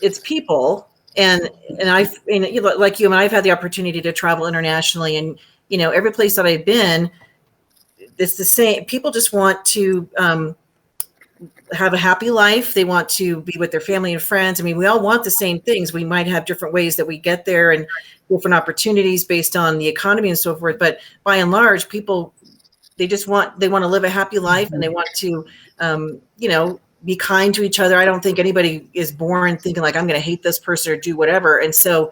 it's people. And I've had the opportunity to travel internationally, and, every place that I've been, it's the same. People just want to, have a happy life. They want to be with their family and friends. I mean, we all want the same things. We might have different ways that we get there and different opportunities based on the economy and so forth. But by and large, people they want to live a happy life, and they want to, be kind to each other. I don't think anybody is born thinking like, I'm going to hate this person or do whatever. And so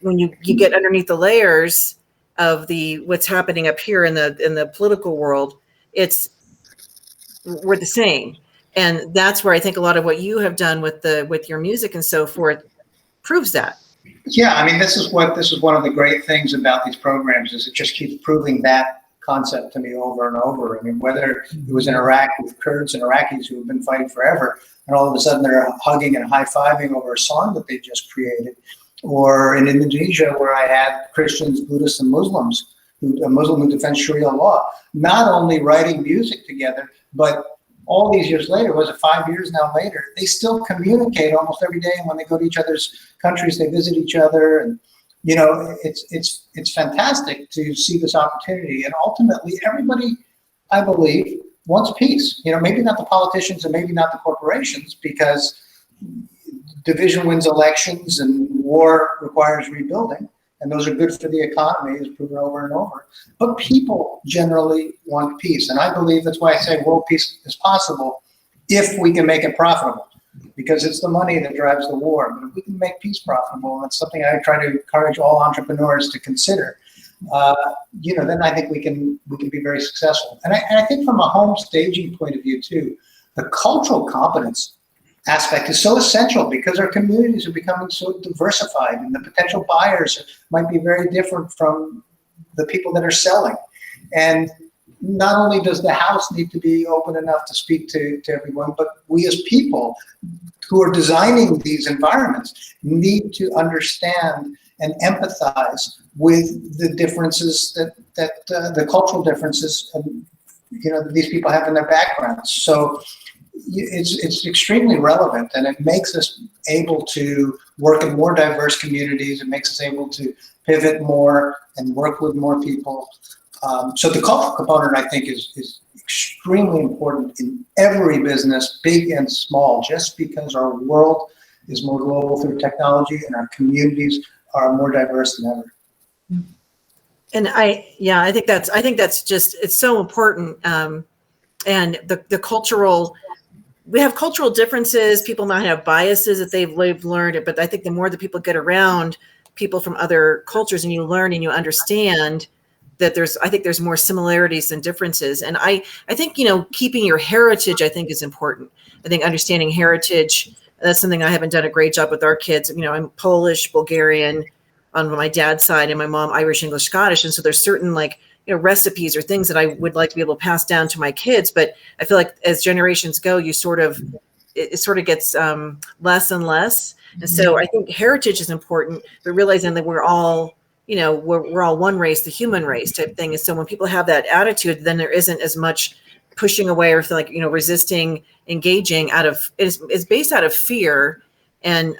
when you get underneath the layers of what's happening up here in the political world, we're the same. And that's where I think a lot of what you have done with your music and so forth proves that. Yeah, I mean, this is one of the great things about these programs, is it just keeps proving that concept to me over and over. I mean, whether it was in Iraq with Kurds and Iraqis who have been fighting forever, and all of a sudden they're hugging and high-fiving over a song that they just created, or in Indonesia where I had Christians, Buddhists, and Muslims, a Muslim who defends Sharia law, not only writing music together, but all these years later, was it 5 years now later, they still communicate almost every day. And when they go to each other's countries, they visit each other. And, it's fantastic to see this opportunity. And ultimately, everybody, I believe, wants peace. Maybe not the politicians and maybe not the corporations, because division wins elections and war requires rebuilding. And those are good for the economy, as proven over and over. But people generally want peace. And I believe that's why I say world peace is possible if we can make it profitable, because it's the money that drives the war. But if we can make peace profitable, and that's something I try to encourage all entrepreneurs to consider, then I think we can be very successful. And I think from a home staging point of view too, the cultural competence aspect is so essential, because our communities are becoming so diversified, and the potential buyers might be very different from the people that are selling. And not only does the house need to be open enough to speak to everyone, but we as people who are designing these environments need to understand and empathize with the differences that the cultural differences that these people have in their backgrounds. So it's extremely relevant, and it makes us able to work in more diverse communities. It makes us able to pivot more and work with more people. So the cultural component, I think, is extremely important in every business, big and small, just because our world is more global through technology and our communities are more diverse than ever. And I think that's just, it's so important. And the cultural, we have cultural differences. People might have biases that they've learned, but I think the more that people get around people from other cultures, and you learn and you understand that there's more similarities than differences. And I think, keeping your heritage, I think, is important. I think understanding heritage, that's something I haven't done a great job with our kids. I'm Polish, Bulgarian on my dad's side, and my mom Irish, English, Scottish. And so there's certain recipes or things that I would like to be able to pass down to my kids. But I feel like as generations go, it sort of gets less and less. And so I think heritage is important, but realizing that we're all, we're all one race, the human race type thing. And so when people have that attitude, then there isn't as much pushing away or feel like, resisting, engaging it's based out of fear and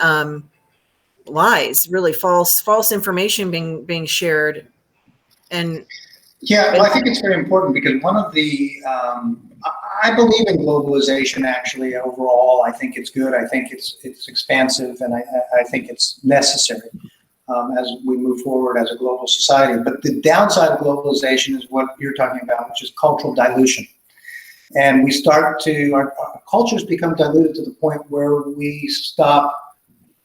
lies, really false information being shared. And I think it's very important, because one of the, I believe in globalization actually overall. I think it's good. I think it's expansive, and I think it's necessary as we move forward as a global society. But the downside of globalization is what you're talking about, which is cultural dilution. And we our cultures become diluted to the point where we stop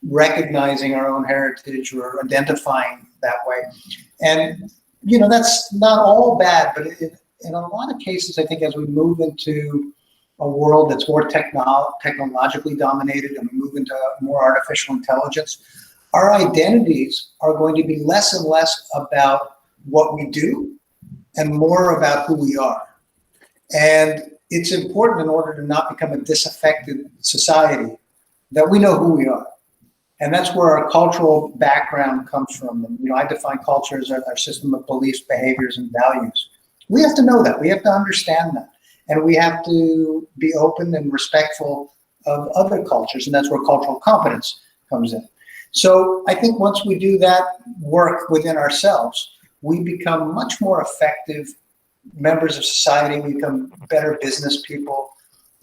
recognizing our own heritage or identifying that way. And that's not all bad, but in a lot of cases, I think as we move into a world that's more technologically dominated, and we move into more artificial intelligence, our identities are going to be less and less about what we do and more about who we are. And it's important, in order to not become a disaffected society, that we know who we are. And that's where our cultural background comes from. And, I define culture as our system of beliefs, behaviors, and values. We have to know that. We have to understand that. And we have to be open and respectful of other cultures. And that's where cultural competence comes in. So I think once we do that work within ourselves, we become much more effective members of society. We become better business people.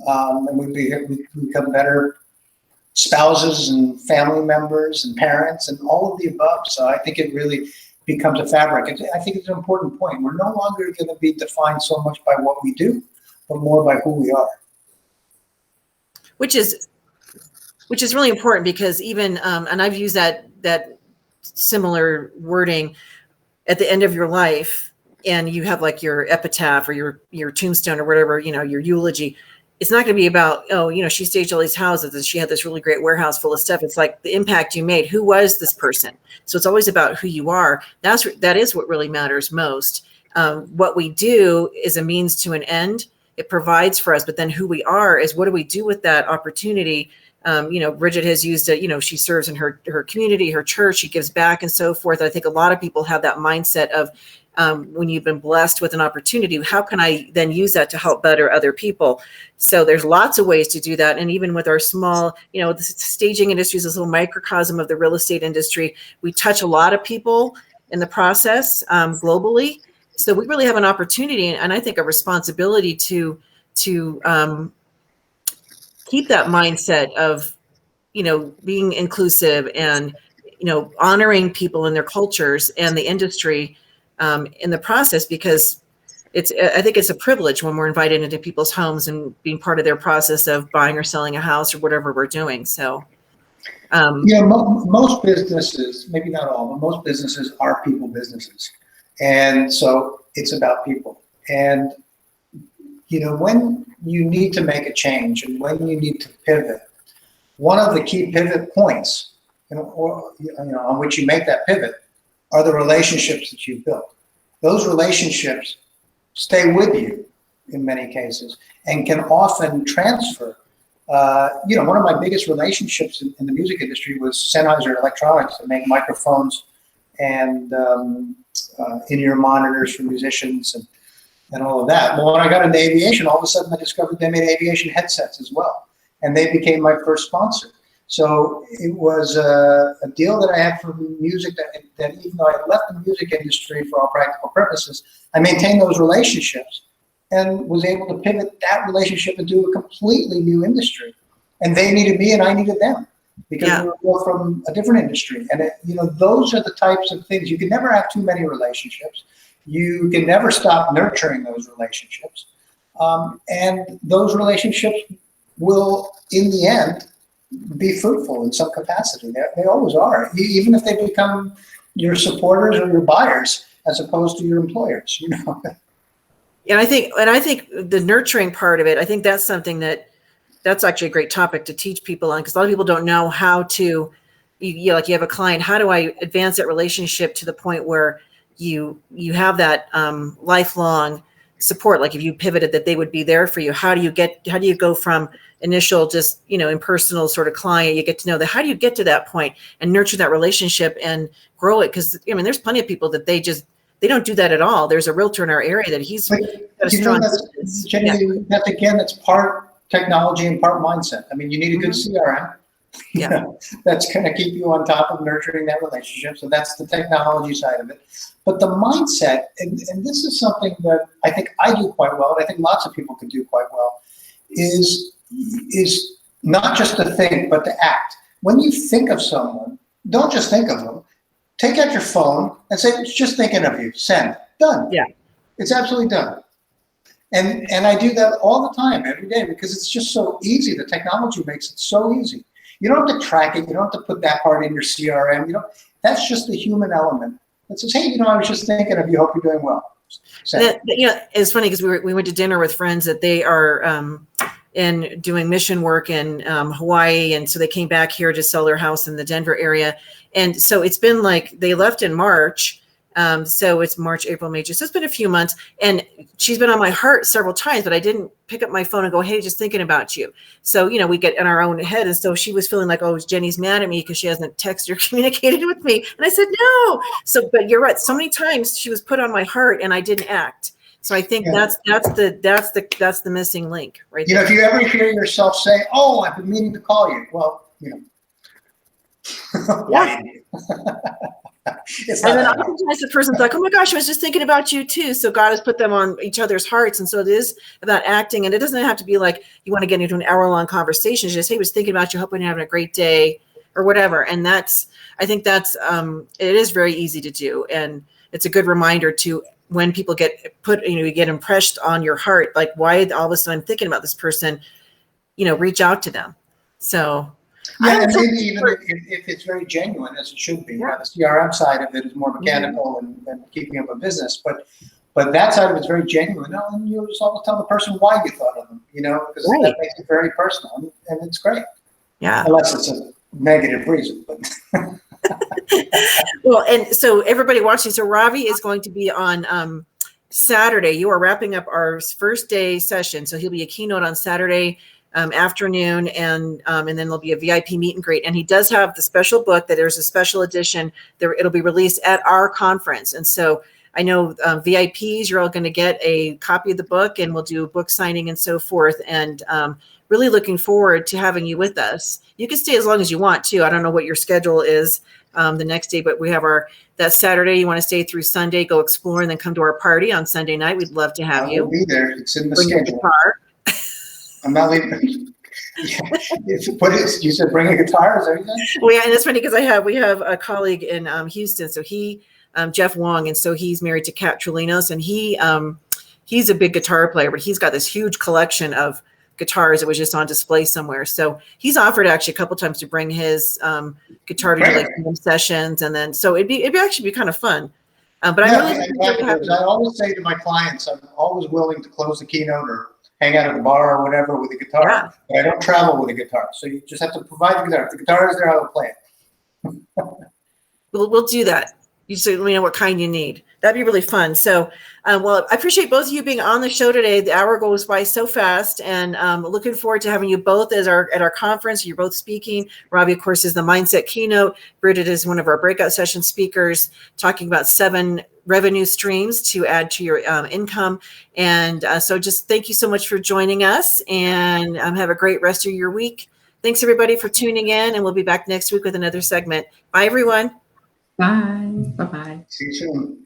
And we become better spouses and family members and parents and all of the above. So I think it really becomes a fabric. I think it's an important point. We're no longer going to be defined so much by what we do, but more by who we are. Which is really important, because even and I've used that similar wording at the end of your life, and you have like your epitaph or your tombstone or whatever, your eulogy. It's not going to be about, she staged all these houses and she had this really great warehouse full of stuff. It's like the impact you made. Who was this person? So it's always about who you are. That is what really matters most. What we do is a means to an end. It provides for us, but then who we are is, what do we do with that opportunity? Bridget has used it, she serves in her community, her church, she gives back and so forth. I think a lot of people have that mindset of, when you've been blessed with an opportunity, how can I then use that to help better other people? So there's lots of ways to do that. And even with our small, the staging industry is this little microcosm of the real estate industry. We touch a lot of people in the process, globally. So we really have an opportunity, and I think a responsibility to keep that mindset of, being inclusive and, honoring people and their cultures and the industry in the process, because I think it's a privilege when we're invited into people's homes and being part of their process of buying or selling a house or whatever we're doing. So, most businesses, maybe not all, but most businesses are people businesses. And so it's about people. And, when you need to make a change and when you need to pivot, one of the key pivot points, on which you make that pivot, are the relationships that you've built. Those relationships stay with you in many cases and can often transfer. One of my biggest relationships in the music industry was Sennheiser Electronics, that make microphones and in-ear monitors for musicians and all of that. But when I got into aviation, all of a sudden I discovered they made aviation headsets as well. And they became my first sponsor. So it was a deal that I had for music that even though I left the music industry for all practical purposes, I maintained those relationships and was able to pivot that relationship into a completely new industry. And they needed me and I needed them, because we were both from a different industry. And those are the types of things. You can never have too many relationships. You can never stop nurturing those relationships. And those relationships will, in the end, be fruitful in some capacity. They always are, even if they become your supporters or your buyers as opposed to your employers. And I think the nurturing part of it, I think that's something that's actually a great topic to teach people on, because a lot of people don't know how to. You have a client. How do I advance that relationship to the point where you have that lifelong support? Like if you pivoted, that they would be there for you. How do you go from initial just impersonal sort of client, you get to know that, how do you get to that point and nurture that relationship and grow it? Because there's plenty of people that they don't do that at all. There's a realtor in our area that he's got a strong business. Jenny, that's part technology and part mindset. You need a good CRM. That's going to keep you on top of nurturing that relationship. So that's the technology side of it. But the mindset, and this is something that I think I do quite well, and I think lots of people can do quite well, is not just to think, but to act. When you think of someone, don't just think of them. Take out your phone and say, just thinking of you, send, done. Yeah. It's absolutely done. And I do that all the time, every day, because it's just so easy. The technology makes it so easy. You don't have to track it. You don't have to put that part in your CRM. That's just the human element that says, hey, I was just thinking of you. Hope you're doing well. It's funny because we went to dinner with friends that they are in doing mission work in Hawaii. And so they came back here to sell their house in the Denver area. And so it's been like, they left in March. So it's March, April, May, June. So it's been a few months, and she's been on my heart several times, but I didn't pick up my phone and go, hey, just thinking about you. So, we get in our own head. And so she was feeling like, oh, Jenny's mad at me because she hasn't texted or communicated with me. And I said, no. So, but you're right. So many times she was put on my heart and I didn't act. So I think that's the missing link right there. If you ever hear yourself say, oh, I've been meaning to call you. Well, why didn't you? And then oftentimes the person's like, oh my gosh, I was just thinking about you too. So God has put them on each other's hearts. And so it is about acting. And it doesn't have to be like you want to get into an hour-long conversation. It's just, hey, I was thinking about you, hoping you're having a great day. or whatever. And I think it is very easy to do. And it's a good reminder to, when people get you get impressed on your heart, like, why all of a sudden I'm thinking about this person, reach out to them. So yeah, and maybe even if it's very genuine, as it should be. Yeah. The CRM side of it is more mechanical and keeping up a business, but that side of it's very genuine. And you just always tell the person why you thought of them, because that makes it very personal, and it's great. Yeah. Unless it's a negative reason, but. Well, and so everybody watching, so Ravi is going to be on Saturday. You are wrapping up our first day session, so he'll be a keynote on Saturday afternoon, and then there'll be a VIP meet and greet. And he does have the special book that there's a special edition there. It'll be released at our conference, and so I know VIPs, you're all going to get a copy of the book, and we'll do a book signing and so forth. And really looking forward to having you with us. You can stay as long as you want too. I don't know what your schedule is the next day, but we have that Saturday. You want to stay through Sunday, go explore, and then come to our party on Sunday night. We'd love to have you. I'll be there. It's in the Bring schedule. your guitar. I'm not leaving. You said bring a guitar? Is that what you said? Well, yeah, and it's funny because we have a colleague in Houston. So Jeff Wong, and so he's married to Kat Trelinos, and he's a big guitar player, but he's got this huge collection of guitars that was just on display somewhere. So he's offered actually a couple times to bring his guitar to do like some sessions, and then so it'd actually be kind of fun. But I always say to my clients, I'm always willing to close the keynote or hang out at a bar or whatever with a guitar. Yeah. But I don't travel with a guitar, so you just have to provide the guitar. If the guitar is there, I will play it. We'll do that. You just let me know what kind you need. That'd be really fun. So, well, I appreciate both of you being on the show today. The hour goes by so fast, and looking forward to having you both at our conference. You're both speaking. Ravi, of course, is the mindset keynote. Bridget is one of our breakout session speakers, talking about 7 revenue streams to add to your income. And so just thank you so much for joining us, and have a great rest of your week. Thanks, everybody, for tuning in, and we'll be back next week with another segment. Bye, everyone. Bye. Bye-bye. See you soon.